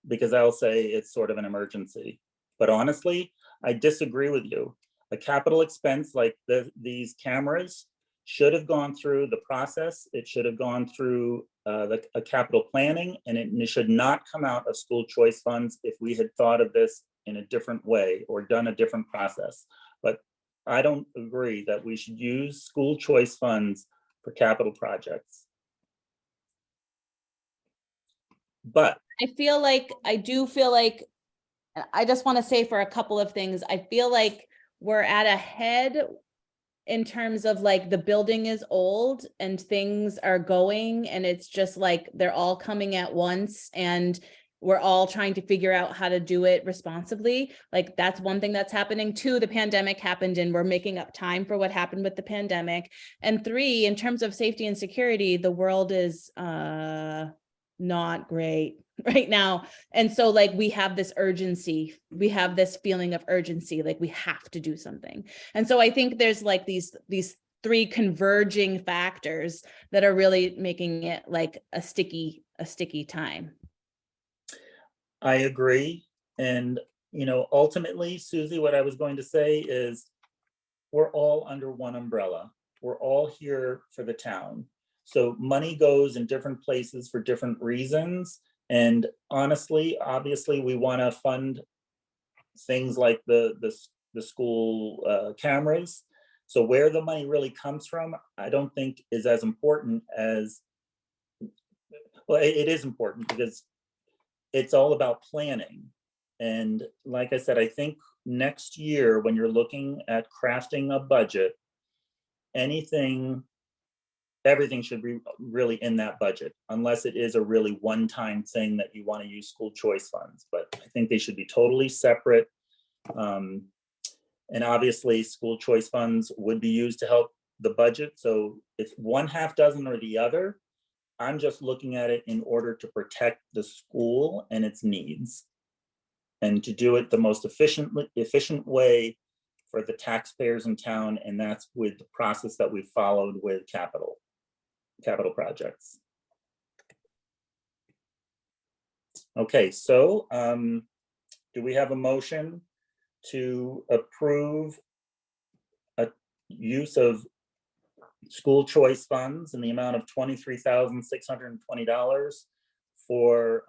because I'll say it's sort of an emergency. But honestly, I disagree with you. A capital expense like these cameras should have gone through the process. It should have gone through a capital planning, and it should not come out of school choice funds if we had thought of this in a different way or done a different process. But I don't agree that we should use school choice funds for capital projects. But I do feel like, I just want to say for a couple of things, I feel like we're at a head in terms of like the building is old and things are going, and it's just like they're all coming at once and we're all trying to figure out how to do it responsibly. Like that's one thing that's happening. 2, the pandemic happened and we're making up time for what happened with the pandemic. And 3, in terms of safety and security, the world is not great right now. And so like we have this urgency, we have this feeling of urgency, like we have to do something. And so I think there's like these 3 converging factors that are really making it like a sticky time. I agree. And, ultimately, Susie, what I was going to say is we're all under one umbrella. We're all here for the town. So money goes in different places for different reasons. And honestly, obviously, we want to fund things like the school cameras. So where the money really comes from, I don't think is as important as, well, it is important because it's all about planning. And like I said, I think next year, when you're looking at crafting a budget, everything should be really in that budget, unless it is a really one-time thing that you want to use school choice funds. But I think they should be totally separate. And obviously, school choice funds would be used to help the budget. So if one half doesn't or the other, I'm just looking at it in order to protect the school and its needs, and to do it the most efficient way for the taxpayers in town. And that's with the process that we followed with capital projects. Okay, so do we have a motion to approve use of school choice funds in the amount of $23,620 for,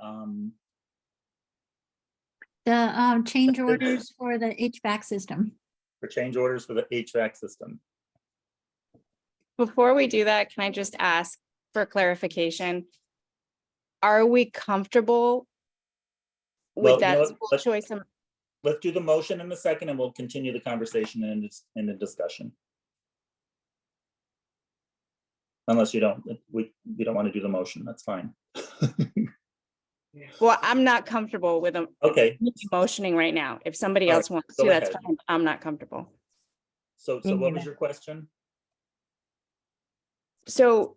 The change orders for the HVAC system. change orders for the HVAC system. Before we do that, can I just ask for clarification? Are we comfortable Well, with you know that what? school choice? Let's do the motion in a second and we'll continue the conversation in the discussion. Unless you don't, we don't want to do the motion, that's fine. Well, I'm not comfortable with them Okay, motioning right now. If somebody All right, else wants go to, that's ahead. fine. I'm not comfortable. so what was your question? So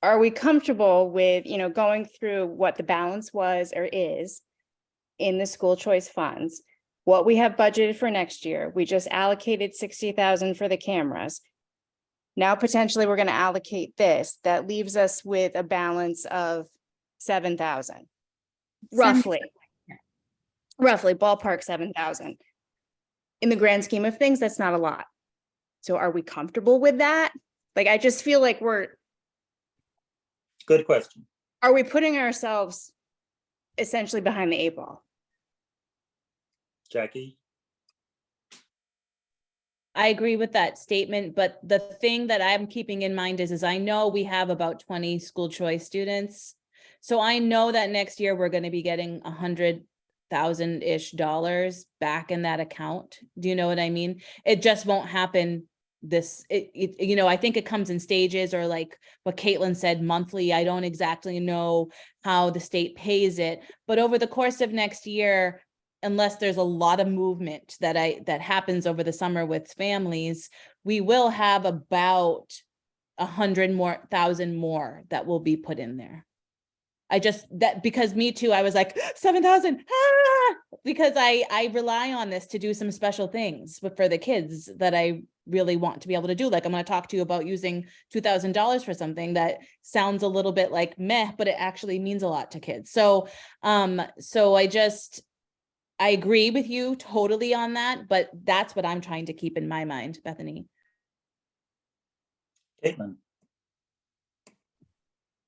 are we comfortable with, going through what the balance was or is in the school choice funds? What we have budgeted for next year, we just allocated 60,000 for the cameras. Now potentially we're going to allocate this. That leaves us with a balance of 7,000. Roughly ballpark 7,000. In the grand scheme of things, that's not a lot. So are we comfortable with that? Like, I just feel like Good question. are we putting ourselves essentially behind the 8 ball? Jackie? I agree with that statement, but the thing that I'm keeping in mind is I know we have about 20 school choice students. So I know that next year we're going to be getting $100,000-ish back in that account. Do you know what I mean? It just won't happen I think it comes in stages, or like what Caitlin said, monthly. I don't exactly know how the state pays it, but over the course of next year, unless there's a lot of movement that happens over the summer with families, we will have about 100,000 more that will be put in there. Because me too, I was like 7,000, because I rely on this to do some special things, but for the kids that I really want to be able to do. Like, I'm going to talk to you about using $2,000 for something that sounds a little bit like meh, but it actually means a lot to kids. So I agree with you totally on that, but that's what I'm trying to keep in my mind, Bethany. Caitlin?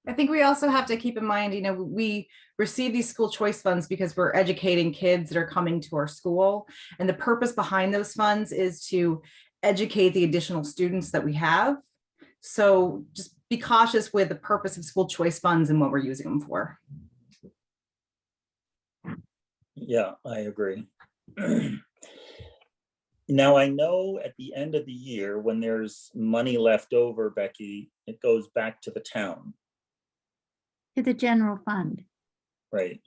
I think we also have to keep in mind, we receive these school choice funds because we're educating kids that are coming to our school. And the purpose behind those funds is to educate the additional students that we have. So just be cautious with the purpose of school choice funds and what we're using them for. Yeah, I agree. Now, I know at the end of the year, when there's money left over, Becky, it goes back to the town. To the general fund. Right.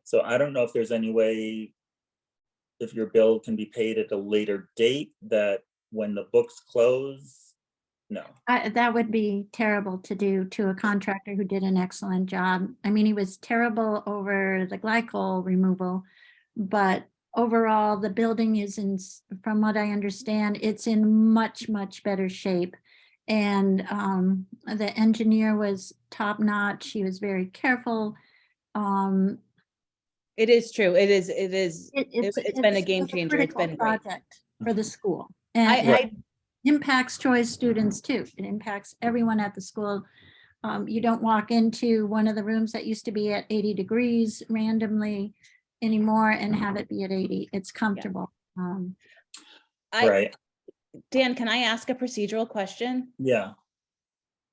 So I don't know if there's any way, if your bill can be paid at a later date, that when the books close, no. That would be terrible to do to a contractor who did an excellent job. I mean, he was terrible over the glycol removal, but overall, the building is from what I understand, it's in much, much better shape. And the engineer was top notch. He was very careful. It is true. It's been a game changer. It's critical been great. project for the school. And it impacts choice students too. It impacts everyone at the school. You don't walk into one of the rooms that used to be at 80 degrees randomly anymore and have it be at 80. It's comfortable. Right. Dan, can I ask a procedural question? Yeah.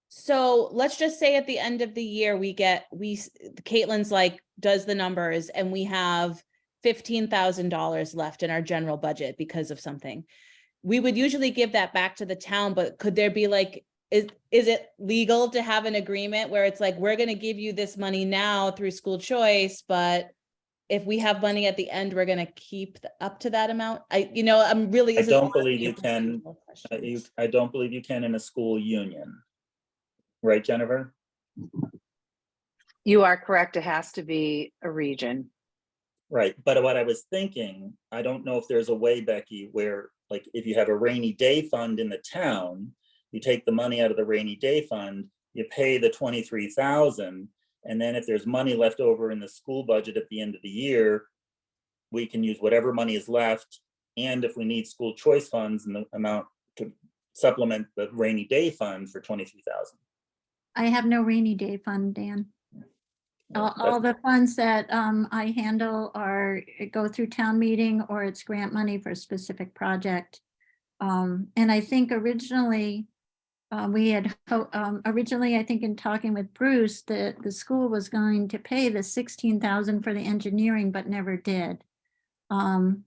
So let's just say at the end of the year, Caitlin's like, does the numbers, and we have $15,000 left in our general budget because of something. We would usually give that back to the town, but could there be like, is it legal to have an agreement where it's like, we're going to give you this money now through school choice, but if we have money at the end, we're going to keep up to that amount? I don't believe you can. I don't believe you can in a school union. Right, Jennifer? You are correct. It has to be a region. Right. But what I was thinking, I don't know if there's a way, Becky, where like if you have a rainy day fund in the town, you take the money out of the rainy day fund, you pay the 23,000, and then if there's money left over in the school budget at the end of the year, we can use whatever money is left. And if we need school choice funds and the amount to supplement the rainy day fund for 23,000. I have no rainy day fund, Dan. All the funds that I handle go through town meeting, or it's grant money for a specific project. And I think originally we had originally, I think in talking with Bruce, the school was going to pay the 16,000 for the engineering, but never did. Of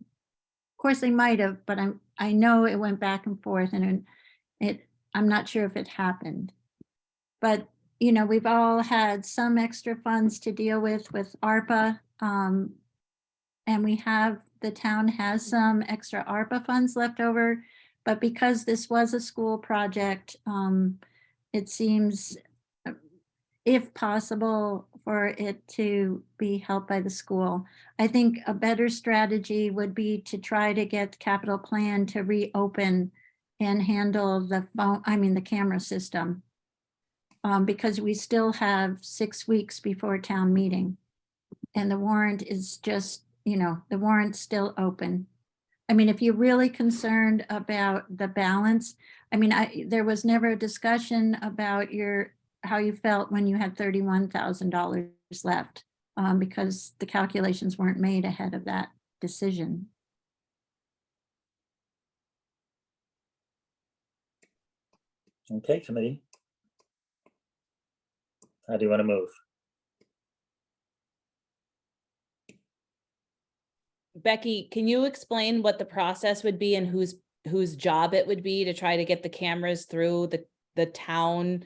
course they might have, but I know it went back and forth, and I'm not sure if it happened. But you know, we've all had some extra funds to deal with ARPA. And the town has some extra ARPA funds left over, but because this was a school project, it seems, if possible, for it to be helped by the school. I think a better strategy would be to try to get the capital plan to reopen and handle the camera system. Because we still have 6 weeks before town meeting. And the warrant is just, the warrant's still open. I mean, if you're really concerned about the balance, I mean, there was never a discussion about how you felt when you had $31,000 left, because the calculations weren't made ahead of that decision. Okay, committee. How do you want to move? Becky, can you explain what the process would be and whose job it would be to try to get the cameras through the town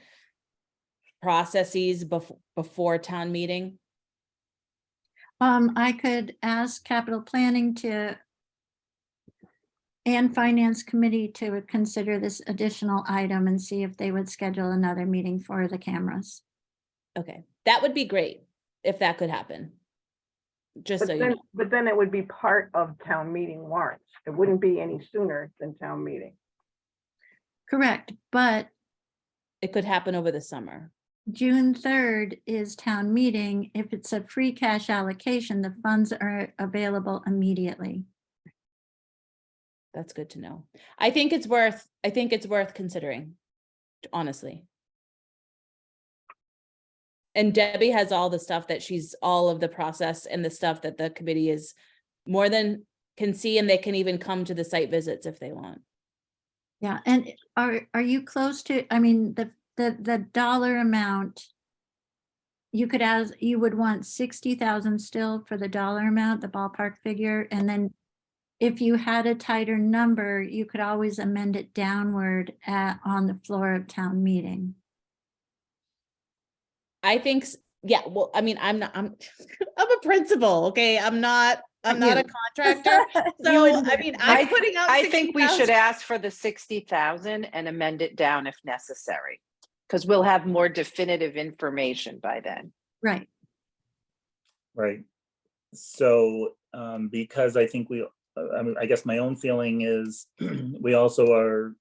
processes before town meeting? I could ask capital planning and finance committee to consider this additional item and see if they would schedule another meeting for the cameras. Okay, that would be great if that could happen. Just so you know. But then it would be part of town meeting warrants. It wouldn't be any sooner than town meeting. Correct, but It could happen over the summer. June 3rd is town meeting. If it's a free cash allocation, the funds are available immediately. That's good to know. I think it's worth considering, honestly. And Debbie has all the stuff all of the process and the stuff that the committee is more than can see, and they can even come to the site visits if they want. Yeah, and are you close to, I mean, the dollar amount, you would want 60,000 still for the dollar amount, the ballpark figure, and then if you had a tighter number, you could always amend it downward on the floor of town meeting. I think, yeah, well, I mean, I'm a principal, okay? I'm not a contractor. So, I mean, I'm putting out I think we 60,000. should ask for the 60,000 and amend it down if necessary, because we'll have more definitive information by then. Right. Right. So because I think I guess my own feeling is we also are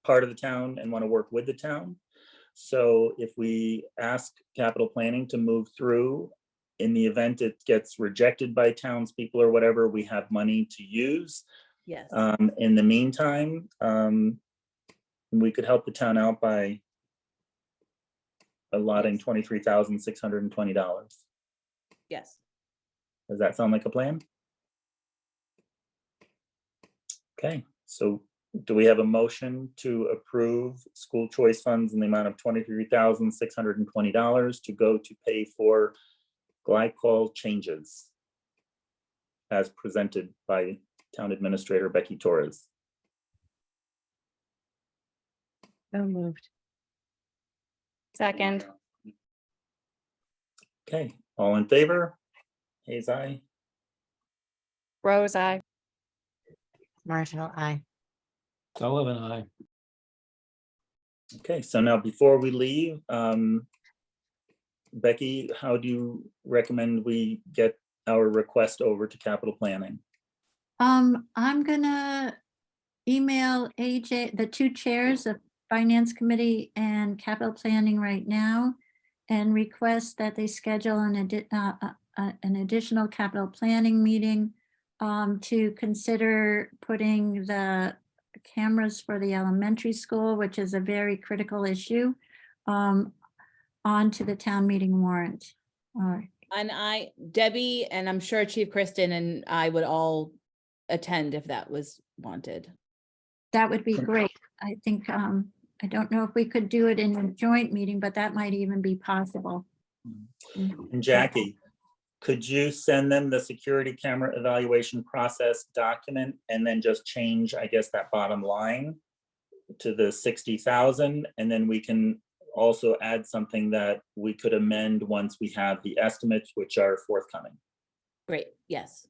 part of the town and want to work with the town. So if we ask capital planning to move through, in the event it gets rejected by townspeople or whatever, we have money to use. Yes. In the meantime, we could help the town out by allotting $23,620. Yes. Does that sound like a plan? Okay, so do we have a motion to approve school choice funds in the amount of $23,620 to go to pay for glycol changes as presented by Town Administrator Becky Torres? So moved. Second. Okay, all in favor? Hayes, aye. Rose, I. Marshall, aye. Sullivan, aye. Okay, so now before we leave, Becky, how do you recommend we get our request over to capital planning? I'm gonna email AJ, the two chairs of Finance Committee and Capital Planning right now, and request that they schedule an additional capital planning meeting to consider putting the cameras for the elementary school, which is a very critical issue, onto the town meeting warrant. And Debbie, and I'm sure Chief Kristen and I would all attend if that was wanted. That would be great. I think, I don't know if we could do it in a joint meeting, but that might even be possible. And Jackie, could you send them the security camera evaluation process document and then just change, I guess, that bottom line to the 60,000? And then we can also add something that we could amend once we have the estimates, which are forthcoming. Great, yes.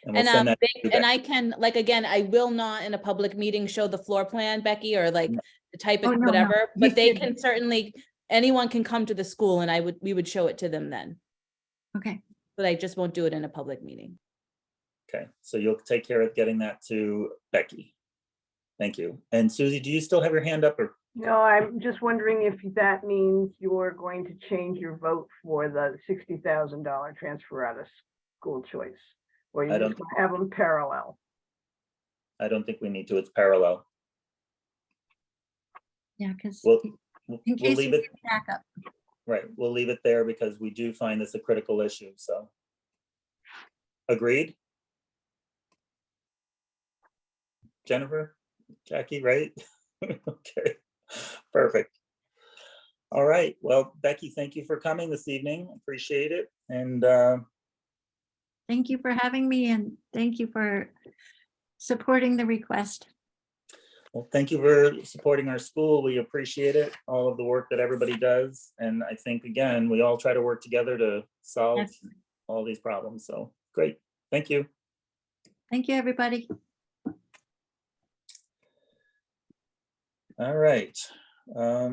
And we'll send that to And Becky. I can, like, again, I will not in a public meeting show the floor plan, Becky, or like the type Oh, of no, no. whatever, You but they should. can certainly, anyone can come to the school and we would show it to them then. Okay. But I just won't do it in a public meeting. Okay, so you'll take care of getting that to Becky. Thank you. And Susie, do you still have your hand up, or? No, I'm just wondering if that means you're going to change your vote for the $60,000 transfer out of school choice, or I you're don't just gonna have them parallel. I don't think we need to, it's parallel. Yeah, because We'll in we'll case leave you it, get backup. right, we'll leave it there because we do find this a critical issue, so. Agreed? Jennifer, Jackie, right? Okay, perfect. All right, well, Becky, thank you for coming this evening, appreciate it, and Thank you for having me and thank you for supporting the request. well, thank you for supporting our school. We appreciate it, all of the work that everybody does. And I think, again, we all try to work together to solve Absolutely. all these problems. So great. Thank you. Thank you, everybody. All right. I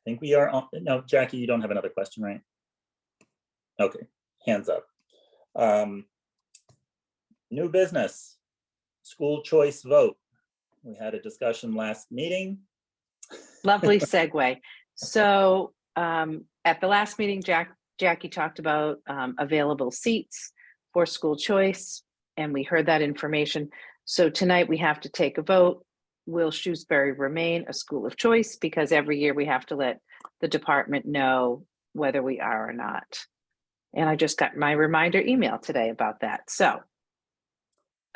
think we are on. No, Jackie, you don't have another question, right? Okay, hands up. New business, school choice vote. We had a discussion last meeting. Lovely segue. So at the last meeting, Jackie talked about available seats for school choice, and we heard that information. So tonight we have to take a vote. Will Shutesbury remain a school of choice? Because every year we have to let the department know whether we are or not. And I just got my reminder email today about that. So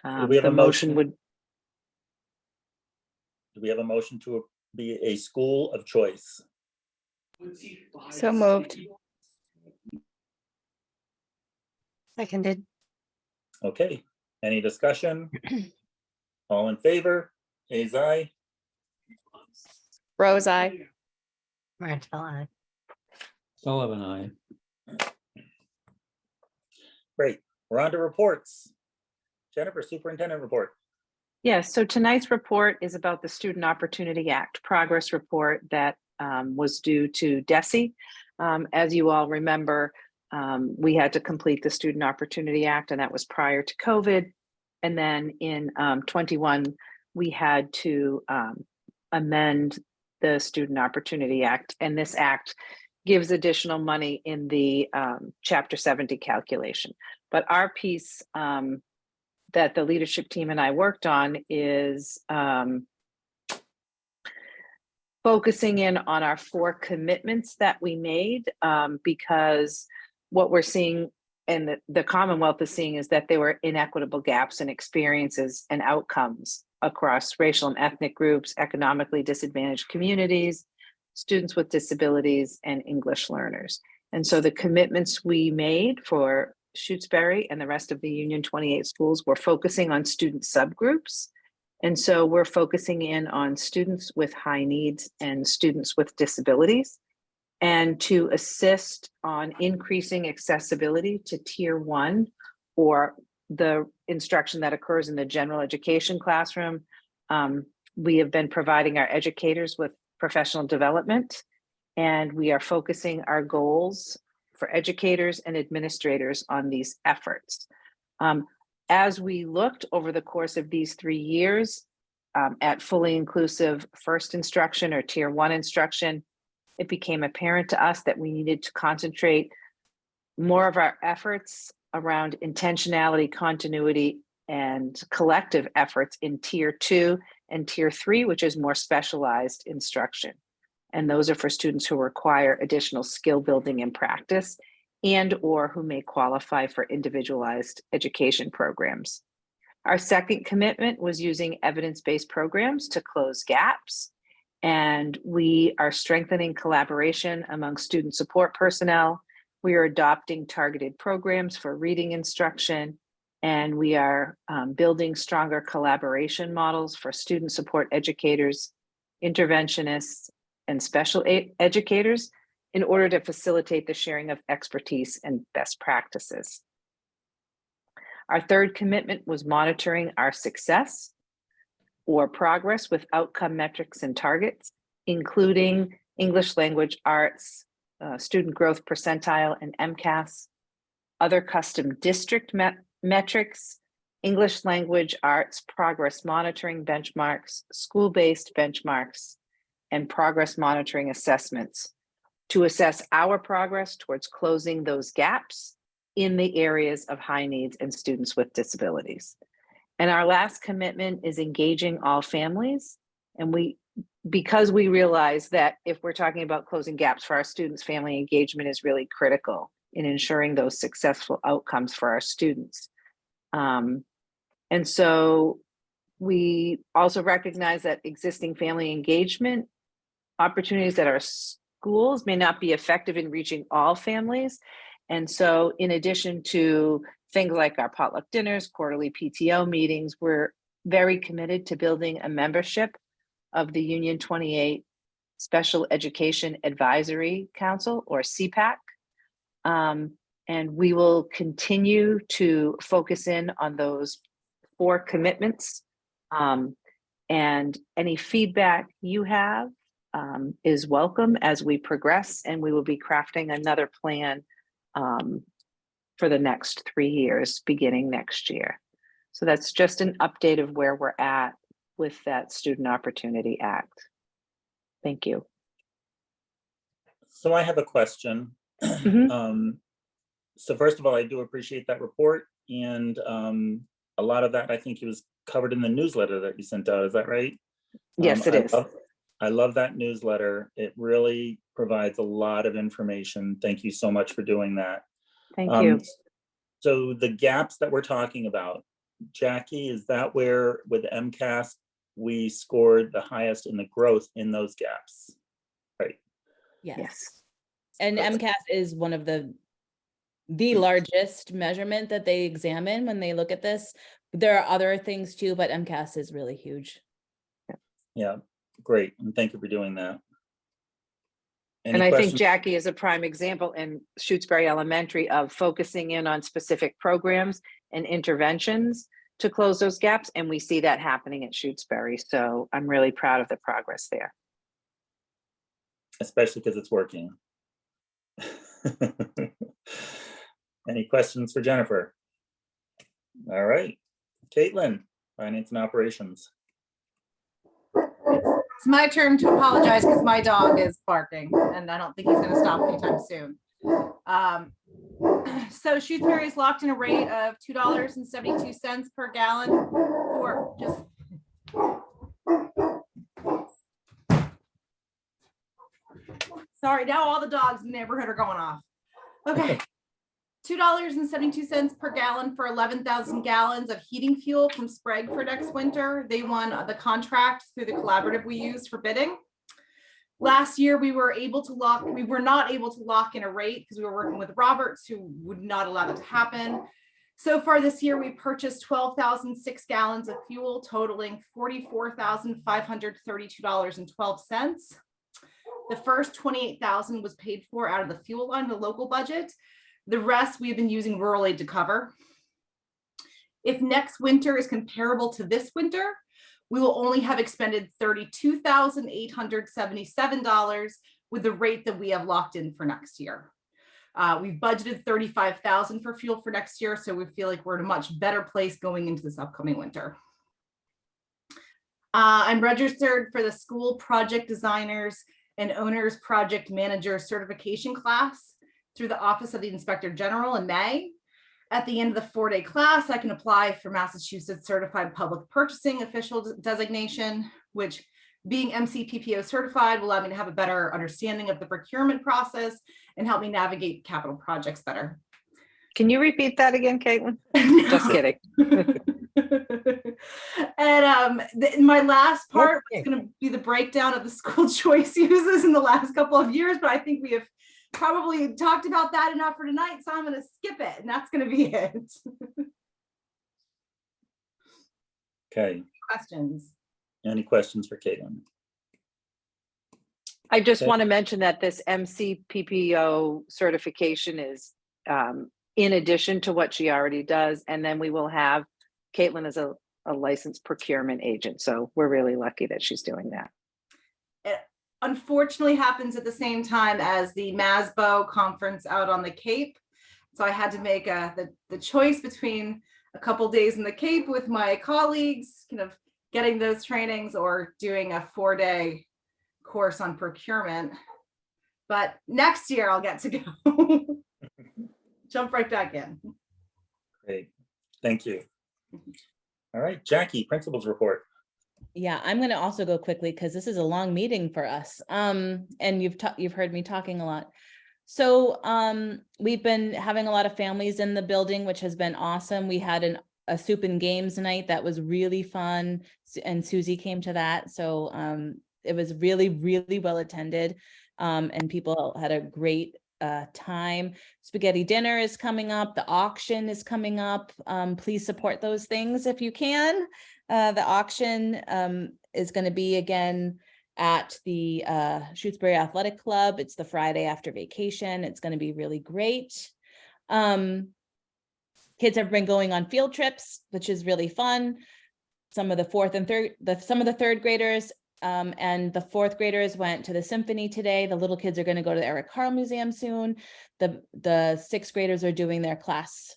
we have the a motion motion? would, Do we have a motion to be a school of choice? So moved. Seconded. Okay, any discussion? All in favor? Hayes, aye. Rose, I. Martel, aye. Sullivan, I. Great, we're on to reports. Jennifer, superintendent report. yes, so tonight's report is about the Student Opportunity Act progress report that was due to DESE. As you all remember, we had to complete the Student Opportunity Act, and that was prior to COVID. And then in 21, we had to amend the Student Opportunity Act, and this act gives additional money in the Chapter 70 calculation. But our piece that the leadership team and I worked on is focusing in on our 4 commitments that we made, because what we're seeing and the Commonwealth is seeing is that there were inequitable gaps in experiences and outcomes across racial and ethnic groups, economically disadvantaged communities, students with disabilities, and English learners. And so the commitments we made for Shutesbury and the rest of the Union 28 schools were focusing on student subgroups. And so we're focusing in on students with high needs and students with disabilities, and to assist on increasing accessibility to Tier 1 or the instruction that occurs in the general education classroom. We have been providing our educators with professional development, and we are focusing our goals for educators and administrators on these efforts. As we looked over the course of these 3 years at fully inclusive first instruction or Tier 1 instruction, it became apparent to us that we needed to concentrate more of our efforts around intentionality, continuity, and collective efforts in Tier 2 and Tier 3, which is more specialized instruction. And those are for students who require additional skill building and practice, and or who may qualify for individualized education programs. Our second commitment was using evidence-based programs to close gaps. And we are strengthening collaboration among student support personnel. We are adopting targeted programs for reading instruction, and we are building stronger collaboration models for student support educators, interventionists, and special educators in order to facilitate the sharing of expertise and best practices. Our third commitment was monitoring our success or progress with outcome metrics and targets, including English language arts, student growth percentile and MCAS, other custom district metrics, English language arts progress monitoring benchmarks, school-based benchmarks, and progress monitoring assessments to assess our progress towards closing those gaps in the areas of high needs and students with disabilities. And our last commitment is engaging all families. And because we realize that if we're talking about closing gaps for our students, family engagement is really critical in ensuring those successful outcomes for our students. And so we also recognize that existing family engagement opportunities at our schools may not be effective in reaching all families. And so in addition to things like our potluck dinners, quarterly PTO meetings, we're very committed to building a membership of the Union 28 Special Education Advisory Council, or CPAC. And we will continue to focus in on those 4 commitments. And any feedback you have is welcome as we progress, and we will be crafting another plan for the next 3 years, beginning next year. So that's just an update of where we're at with that Student Opportunity Act. Thank you. So I have a question. So first of all, I do appreciate that report, and a lot of that I think it was covered in the newsletter that you sent out. Is that right? Yes, it is. I love that newsletter. It really provides a lot of information. Thank you so much for doing that. Thank you. So the gaps that we're talking about, Jackie, is that where with MCAS we scored the highest in the growth in those gaps? Right. Yes. And MCAS is one of the largest measurement that they examine when they look at this. There are other things too, but MCAS is really huge. Yeah, great. And thank you for doing that. And I think Jackie is a prime example in Shutesbury Elementary of focusing in on specific programs and interventions to close those gaps. And we see that happening at Shutesbury. So I'm really proud of the progress there. Especially because it's working. Any questions for Jennifer? All right, Caitlin, Finance and Operations. It's my turn to apologize because my dog is barking and I don't think he's going to stop anytime soon. So Shutesbury is locked in a rate of $2.72 per gallon for just. Sorry, now all the dogs in the neighborhood are going off. Okay. $2.72 per gallon for 11,000 gallons of heating fuel from Sprague for next winter. They won the contract through the collaborative we used for bidding. Last year, we were not able to lock in a rate because we were working with Roberts, who would not allow that to happen. So far this year, we purchased 12,006 gallons of fuel, totaling $44,532.12. The first 28,000 was paid for out of the fuel line, the local budget. The rest we've been using rural aid to cover. If next winter is comparable to this winter, we will only have expended $32,877 with the rate that we have locked in for next year. We've budgeted $35,000 for fuel for next year, so we feel like we're in a much better place going into this upcoming winter. I'm registered for the School Project Designers and Owners Project Manager Certification class through the Office of the Inspector General in May. At the end of the 4-day class, I can apply for Massachusetts Certified Public Purchasing Official Designation, which, being MCPPO certified, will allow me to have a better understanding of the procurement process and help me navigate capital projects better. Can you repeat that again, Caitlin? Just kidding. And my last part is going to be the breakdown of the school choice uses in the last couple of years, but I think we have probably talked about that enough for tonight, so I'm going to skip it, and that's going to be it. Okay. Questions? Any questions for Caitlin? I just Okay. want to mention that this MCPPO certification is in addition to what she already does. And then we will have Caitlin as a licensed procurement agent. So we're really lucky that she's doing that. It unfortunately happens at the same time as the MASBO conference out on the Cape. So I had to make the choice between a couple days in the Cape with my colleagues, kind of getting those trainings, or doing a 4-day course on procurement. But next year I'll get to go. Jump right back in. Great, thank you. All right, Jackie, principal's report. Yeah, I'm going to also go quickly because this is a long meeting for us. And you've heard me talking a lot. So we've been having a lot of families in the building, which has been awesome. We had a soup and games night that was really fun, and Susie came to that. So it was really, really well attended, and people had a great time. Spaghetti dinner is coming up. The auction is coming up. Please support those things if you can. The auction is going to be again at the Shutesbury Athletic Club. It's the Friday after vacation. It's going to be really great. Kids have been going on field trips, which is really fun. Some of the third graders and the fourth graders went to the symphony today. The little kids are going to go to the Eric Carle Museum soon. The sixth graders are doing their class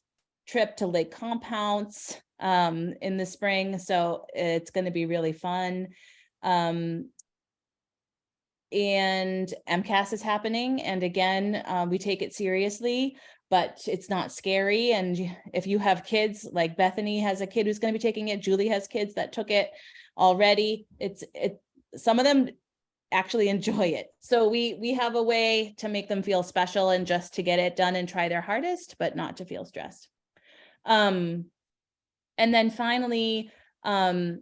trip to Lake Compounce in the spring. So it's going to be really fun. And MCAS is happening. And again, we take it seriously, but it's not scary. And if you have kids, like Bethany has a kid who's going to be taking it, Julie has kids that took it already. Some of them actually enjoy it. So we have a way to make them feel special and just to get it done and try their hardest, but not to feel stressed. And then finally, I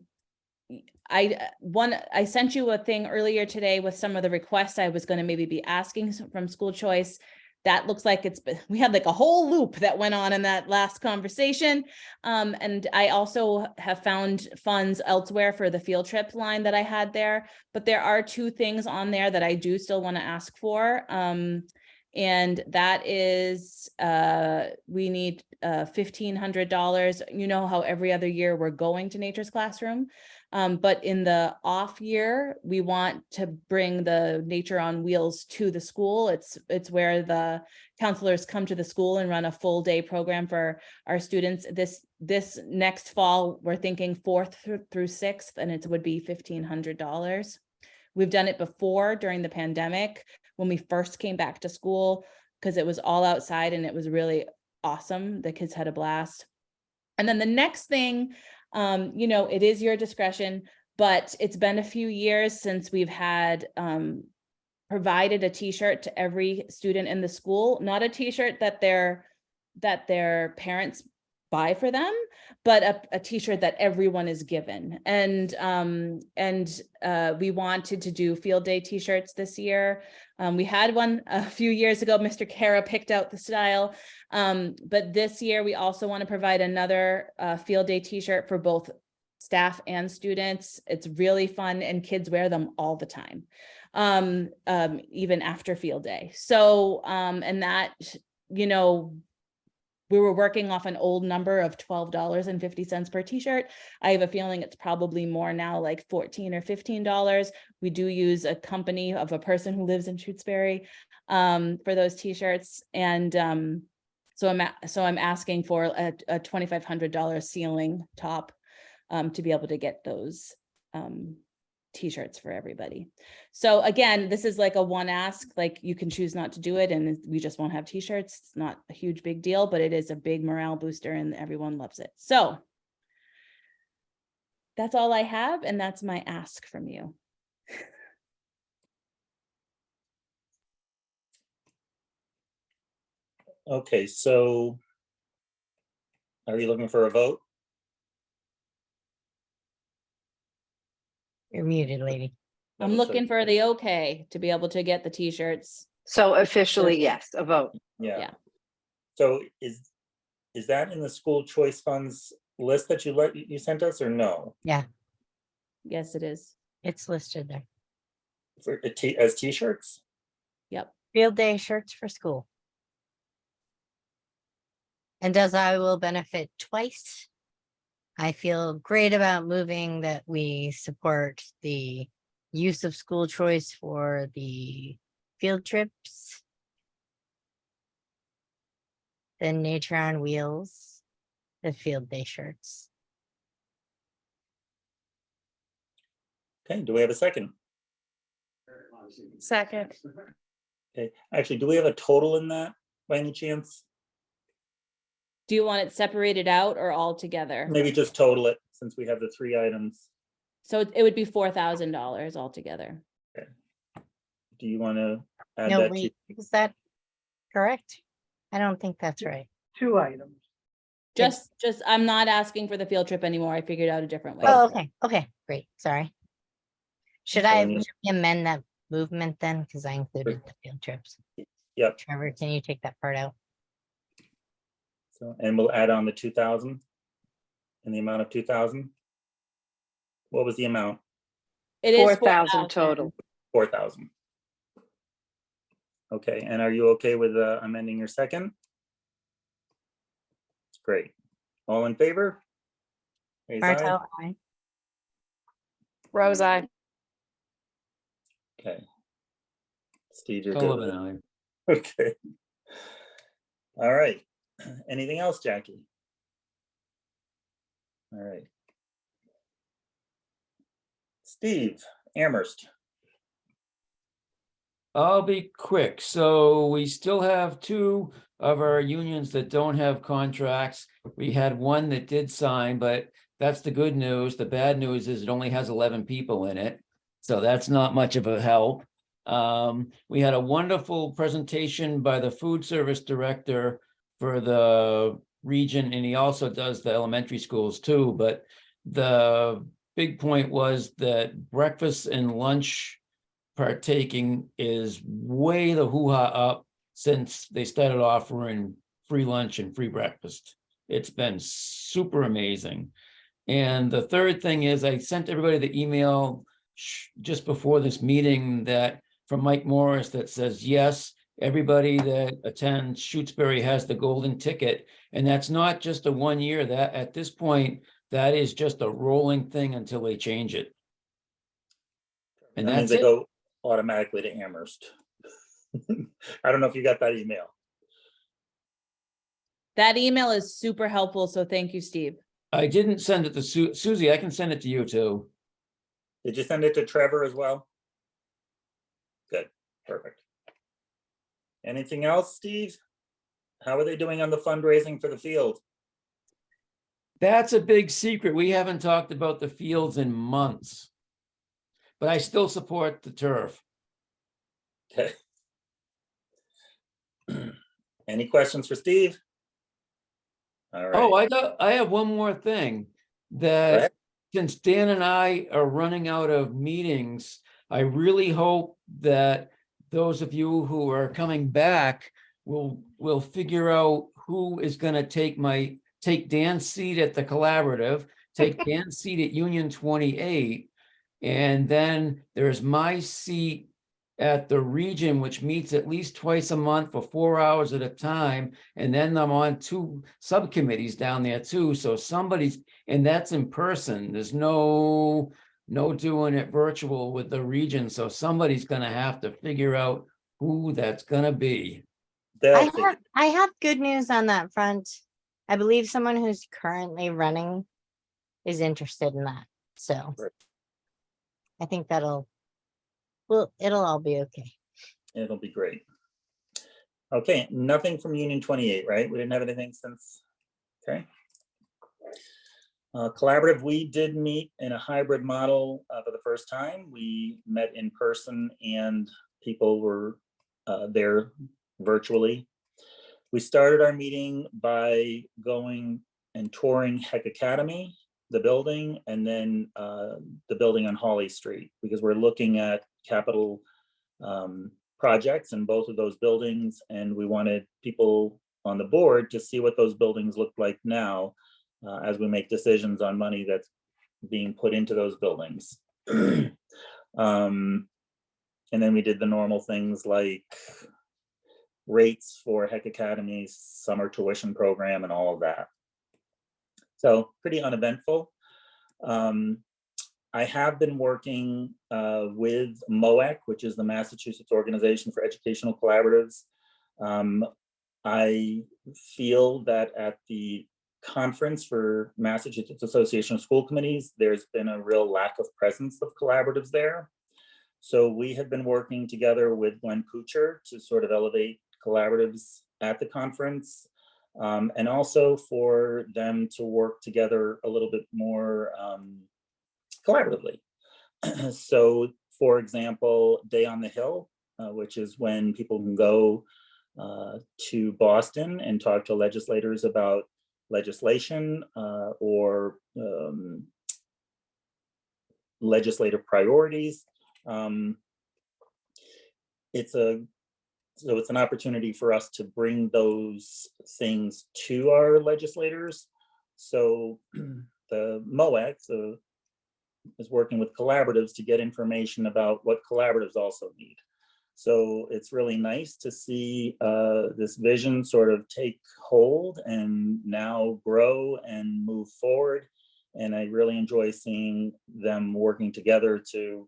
sent you a thing earlier today with some of the requests I was going to maybe be asking from school choice. That looks like we had like a whole loop that went on in that last conversation. And I also have found funds elsewhere for the field trip line that I had there, but there are 2 things on there that I do still want to ask for. And that is, we need $1,500. You know how every other year we're going to Nature's Classroom. But in the off year, we want to bring the Nature on Wheels to the school. It's where the counselors come to the school and run a full day program for our students. This next fall, we're thinking 4th through 6th, and it would be $1,500. We've done it before during the pandemic when we first came back to school, because it was all outside and it was really awesome. The kids had a blast. And then the next thing, it is your discretion, but it's been a few years since we've had provided a t-shirt to every student in the school, not a t-shirt that their parents buy for them, but a t-shirt that everyone is given. And we wanted to do field day t-shirts this year. We had one a few years ago. Mr. Kara picked out the style. But this year we also want to provide another field day t-shirt for both staff and students. It's really fun and kids wear them all the time, even after field day. So, and that, we were working off an old number of $12.50 per t-shirt. I have a feeling it's probably more now, like $14 or $15. We do use a company of a person who lives in Shutesbury for those t-shirts. And so I'm asking for a $2,500 ceiling top to be able to get those t-shirts for everybody. So again, this is like a one ask, like you can choose not to do it and we just won't have t-shirts. It's not a huge big deal, but it is a big morale booster and everyone loves it. So that's all I have, and that's my ask from you. Okay, so are you looking for a vote? You're muted, lady. I'm looking for the okay to be able to get the t-shirts. So officially, yes, a vote. Yeah. Yeah. So is that in the school choice funds list that you sent us, or no? Yeah, Yes, it is. it's listed there. For as t-shirts? Yep. Field day shirts for school. And as I will benefit twice, I feel great about moving that we support the use of school choice for the field trips. The Nature on Wheels, the field day shirts. Okay, do we have a second? Second. Okay, actually, do we have a total in that by any chance? Do you want it separated out or all together? Maybe just total it, since we have the 3 items. So it would be $4,000 altogether. Do you want to add No, that? wait, is that correct? I don't think that's right. 2 items. Just, I'm not asking for the field trip anymore. I figured out a different way. Oh, okay, okay, great, sorry. Should So I then you- amend that movement then? Because I included the field trips. Yep. Trevor, can you take that part out? So, and we'll add on the 2,000 in the amount of 2,000. What was the amount? It is 4,000 total. 4,000. Okay, and are you okay with amending your second? Great. All in favor? Raise aye. Martel, aye. Rose, I. Okay. Steve, you're good. Sullivan, with aye. it. Okay. All right. Anything else, Jackie? All right. Steve Amherst. I'll be quick. So we still have 2 of our unions that don't have contracts. We had one that did sign, but that's the good news. The bad news is it only has 11 people in it. So that's not much of a help. We had a wonderful presentation by the food service director for the region, and he also does the elementary schools too. But the big point was that breakfast and lunch partaking is way the hoo-ha up since they started offering free lunch and free breakfast. It's been super amazing. And the third thing is I sent everybody the email just before this meeting that from Mike Morris that says, yes, everybody that attends Shutesbury has the golden ticket. And that's not just a 1 year. That at this point, that is just a rolling thing until they change it. And That means that's they it. go automatically to Amherst. I don't know if you got that email. That email is super helpful. So thank you, Steve. I didn't send it to Susie. I can send it to you too. Did you send it to Trevor as well? Good, perfect. Anything else, Steve? How are they doing on the fundraising for the field? That's a big secret. We haven't talked about the fields in months. But I still support the turf. Okay. Any questions for Steve? All right. Oh, I have one more thing that since Dan and I are running out of meetings, I really hope that those of you who are coming back will figure out who is going to take Dan's seat at the collaborative, take Dan's seat at Union 28, and then there's my seat at the region, which meets at least twice a month for 4 hours at a time. And then I'm on 2 subcommittees down there too. So and that's in person. There's no doing it virtual with the region. So somebody's going to have to figure out who that's going to be. I have good news on that front. I believe someone who's currently running is interested in that. So I think that'll, well, it'll all be okay. It'll be great. Okay, nothing from Union 28, right? We didn't have anything since, okay. Collaborative, we did meet in a hybrid model for the first time. We met in person and people were there virtually. We started our meeting by going and touring Heck Academy, the building, and then the building on Hawley Street, because we're looking at capital projects in both of those buildings, and we wanted people on the board to see what those buildings look like now as we make decisions on money that's being put into those buildings. And then we did the normal things like rates for Heck Academy's summer tuition program and all of that. So pretty uneventful. I have been working with MOEC, which is the Massachusetts Organization for Educational Collaboratives. I feel that at the conference for Massachusetts Association of School Committees, there's been a real lack of presence of collaboratives there. So we have been working together with Glenn Kuchar to sort of elevate collaboratives at the conference, and also for them to work together a little bit more collaboratively. So for example, Day on the Hill, which is when people can go to Boston and talk to legislators about legislation or legislative priorities. It's an opportunity for us to bring those things to our legislators. So the MOEC is working with collaboratives to get information about what collaboratives also need. So it's really nice to see this vision sort of take hold and now grow and move forward. And I really enjoy seeing them working together to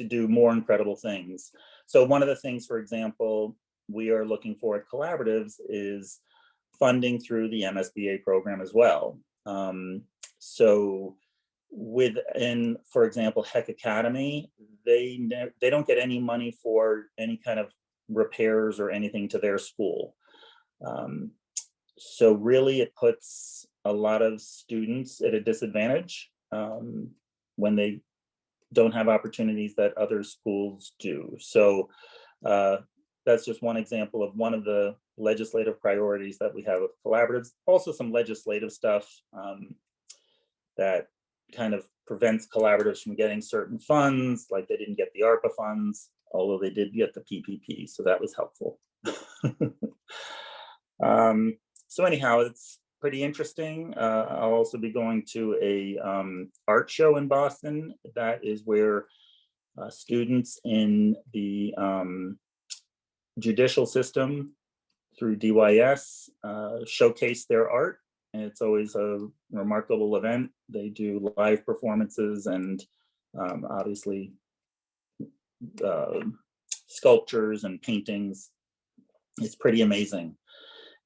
do more incredible things. So one of the things, for example, we are looking for at collaboratives is funding through the MSBA program as well. So within, for example, Heck Academy, they don't get any money for any kind of repairs or anything to their school. So really it puts a lot of students at a disadvantage when they don't have opportunities that other schools do. So that's just one example of one of the legislative priorities that we have with collaboratives. Also some legislative stuff that kind of prevents collaboratives from getting certain funds, like they didn't get the ARPA funds, although they did get the PPP, so that was helpful. So anyhow, it's pretty interesting. I'll also be going to a art show in Boston. That is where students in the judicial system through DYS showcase their art. And it's always a remarkable event. They do live performances and obviously sculptures and paintings. It's pretty amazing.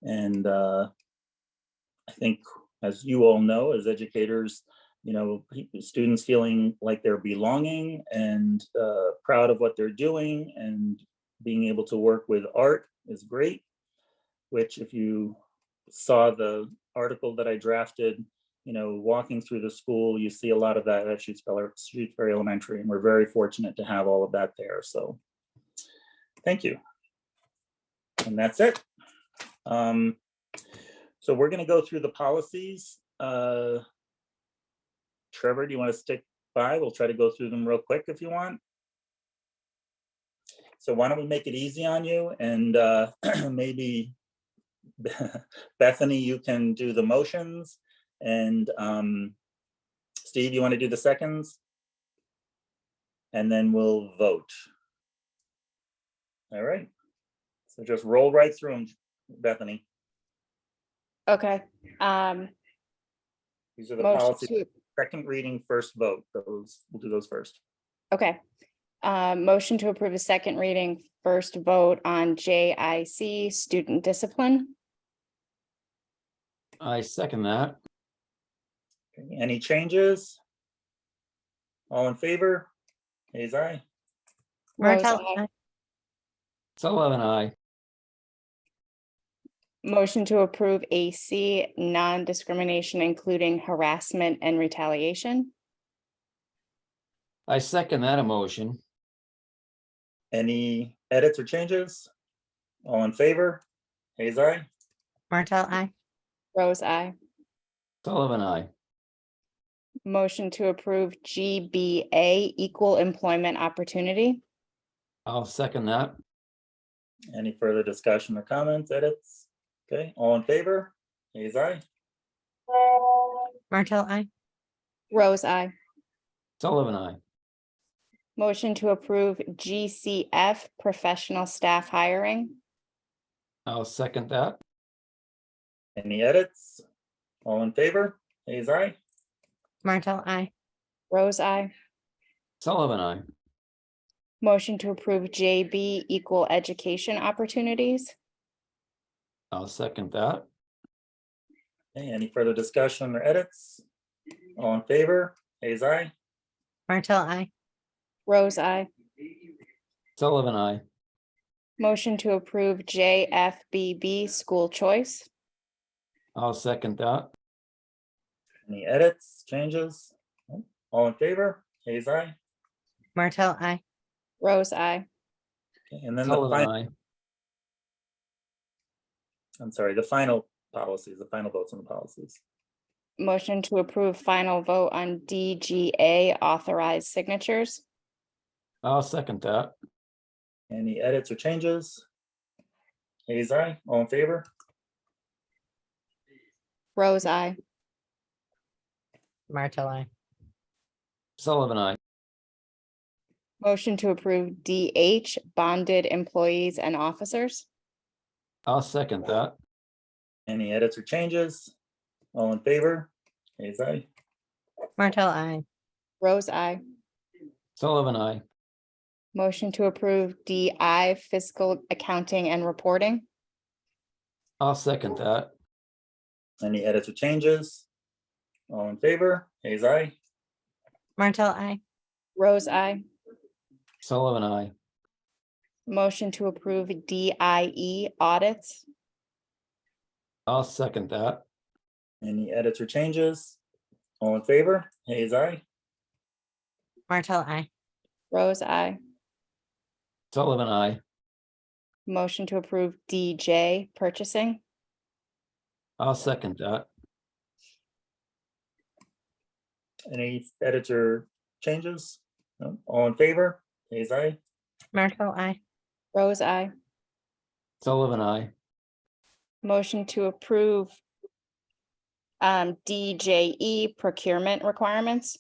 And I think, as you all know, as educators, you know, students feeling like they're belonging and proud of what they're doing and being able to work with art is great, which if you saw the article that I drafted, you know, walking through the school, you see a lot of that at Shutesbury Elementary, and we're very fortunate to have all of that there. So thank you. And that's it. So we're going to go through the policies. Trevor, do you want to stick by? We'll try to go through them real quick if you want. So why don't we make it easy on you, and maybe Bethany, you can do the motions, and Steve, you want to do the seconds? And then we'll vote. All right. So just roll right through them, Bethany. Okay. These are the Motion policies. to- Second reading, first vote. Those, we'll do those first. Okay. Motion to approve a second reading, first vote on JIC student discipline. I second that. Okay, any changes? All in favor? Hayes, aye. Rose, Martel, aye. aye. Sullivan, I. Motion to approve AC non-discrimination, including harassment and retaliation. I second that emotion. Any edits or changes? All in favor? Hayes, aye. Martel, aye. Rose, aye. Sullivan, I. Motion to approve GBA equal employment opportunity. I'll second that. Any further discussion or comments, edits? Okay, all in favor? Hayes, aye. Martel, aye. Rose, aye. Sullivan, I. Motion to approve GCF professional staff hiring. I'll second that. Any edits? All in favor? Hayes, aye. Martel, aye. Rose, aye. Sullivan, I. Motion to approve JB equal education opportunities. I'll second that. Okay, any further discussion or edits? All in favor? Hayes, aye. Martel, aye. Rose, aye. Sullivan, I. Motion to approve JFBB school choice. I'll second that. Any edits, changes? All in favor? Hayes, aye. Martel, aye. Rose, aye. Okay, and then the Sullivan, final, I. I'm sorry, the final policies, the final votes on the policies. Motion to approve final vote on DGA authorized signatures. I'll second that. Any edits or changes? Hayes, aye. All in favor? Rose, aye. Martel, aye. Sullivan, I. Motion to approve DH bonded employees and officers. I'll second that. Any edits or changes? All in favor? Hayes, aye. Martel, aye. Rose, aye. Sullivan, I. Motion to approve DI fiscal accounting and reporting. I'll second that. Any edits or changes? All in favor? Hayes, aye. Martel, aye. Rose, aye. Sullivan, I. Motion to approve DIE audits. I'll second that. Any edits or changes? All in favor? Hayes, aye. Martel, aye. Rose, aye. Sullivan, I. Motion to approve DJ purchasing. I'll second that. Any edits or changes? No? All in favor? Hayes, aye. Martel, aye. Rose, aye. Sullivan, I. Motion to approve DJE procurement requirements.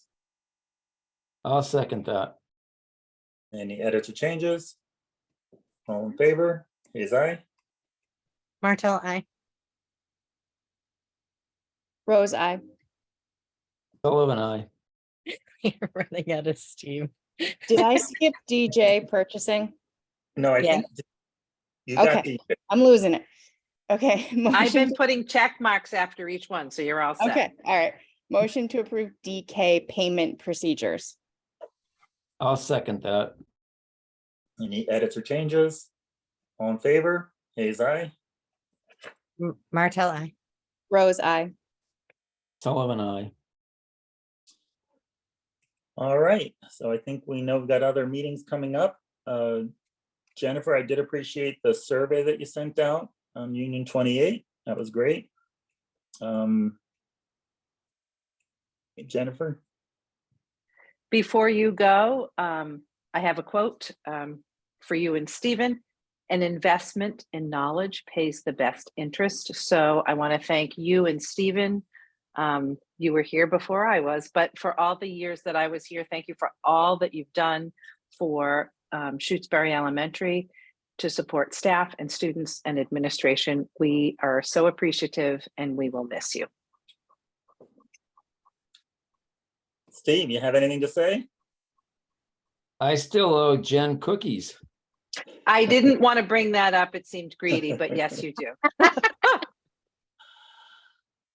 I'll second that. Any edits or changes? All in favor? Hayes, aye. Martel, aye. Rose, aye. Sullivan, I. You're running out of steam. Did I skip DJ purchasing? No, I Yeah. think you got Okay. the, I'm losing it. Okay. I've motion been to- putting check marks after each one, so you're all set. Okay, all right. Motion to approve DK payment procedures. I'll second that. any edits or changes? All in favor? Hayes, aye. Martel, aye. Rose, aye. Sullivan, I. All right, so I think we know we've got other meetings coming up. Jennifer, I did appreciate the survey that you sent out on Union 28. That was great. Jennifer? Before you go, I have a quote for you and Stephen. An investment in knowledge pays the best interest. So I want to thank you and Stephen. You were here before I was, but for all the years that I was here, thank you for all that you've done for Shutesbury Elementary to support staff and students and administration. We are so appreciative and we will miss you. Steve, you have anything to say? I still owe Jen cookies. I didn't want to bring that up. It seemed greedy, but yes, you do.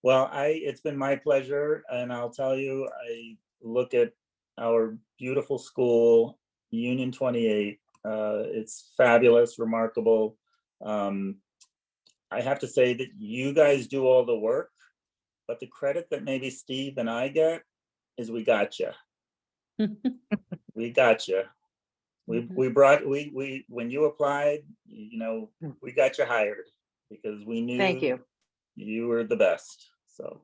Well, it's been my pleasure, and I'll tell you, I look at our beautiful school, Union 28. It's fabulous, remarkable. I have to say that you guys do all the work, but the credit that maybe Steve and I get is we got you. We got you. We brought, when you applied, you know, we got you hired because we knew Thank you. you were the best. So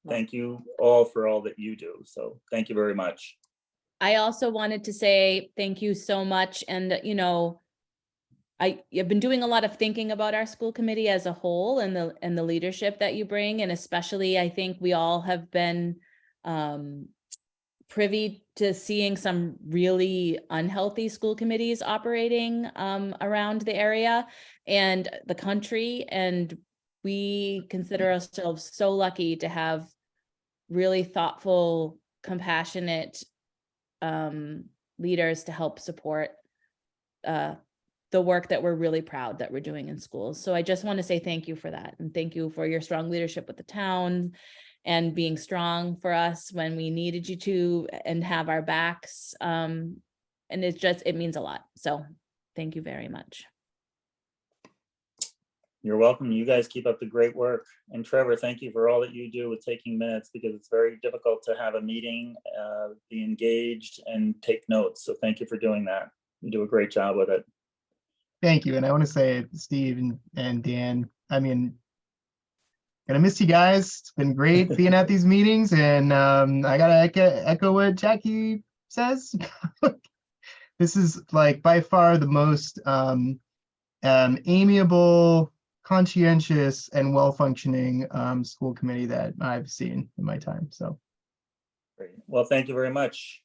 thank you all for all that you do. So thank you very much. I also wanted to say thank you so much. And, you know, I've been doing a lot of thinking about our school committee as a whole and the leadership that you bring. And especially, I think we all have been privy to seeing some really unhealthy school committees operating around the area and the country. And we consider ourselves so lucky to have really thoughtful, compassionate leaders to help support the work that we're really proud that we're doing in schools. So I just want to say thank you for that. And thank you for your strong leadership with the town and being strong for us when we needed you to and have our backs. And it means a lot. So thank you very much. You're welcome. You guys keep up the great work. And Trevor, thank you for all that you do with taking minutes because it's very difficult to have a meeting, be engaged and take notes. So thank you for doing that. You do a great job with it. Thank you. And I want to say, Steve and Dan, I mean, gonna miss you guys. It's been great being at these meetings. And I gotta echo what Jackie says. This is like by far the most amiable, conscientious, and well-functioning school committee that I've seen in my time. So Great. Well, thank you very much.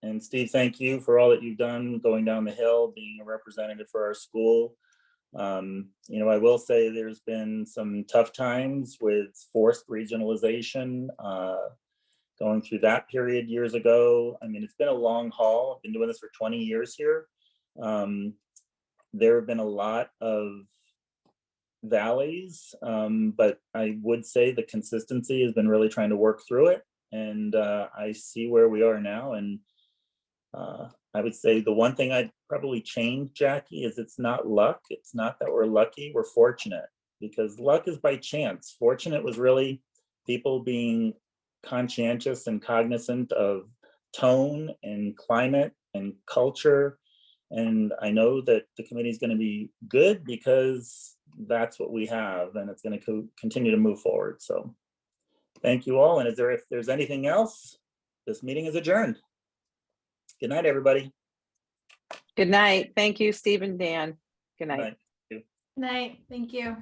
And Steve, thank you for all that you've done going down the hill, being a representative for our school. You know, I will say there's been some tough times with forced regionalization, going through that period years ago. I mean, it's been a long haul. I've been doing this for 20 years here. There have been a lot of valleys, but I would say the consistency has been really trying to work through it. And I see where we are now. And I would say the one thing I'd probably change, Jackie, is it's not luck. It's not that we're lucky, we're fortunate, because luck is by chance. Fortunate was really people being conscientious and cognizant of tone and climate and culture. And I know that the committee is going to be good because that's what we have, and it's going to continue to move forward. So thank you all. And if there's anything else, this meeting is adjourned. Good night, everybody. Good night. Thank you, Steve and Dan. Good night. Good night. Night. Thank you.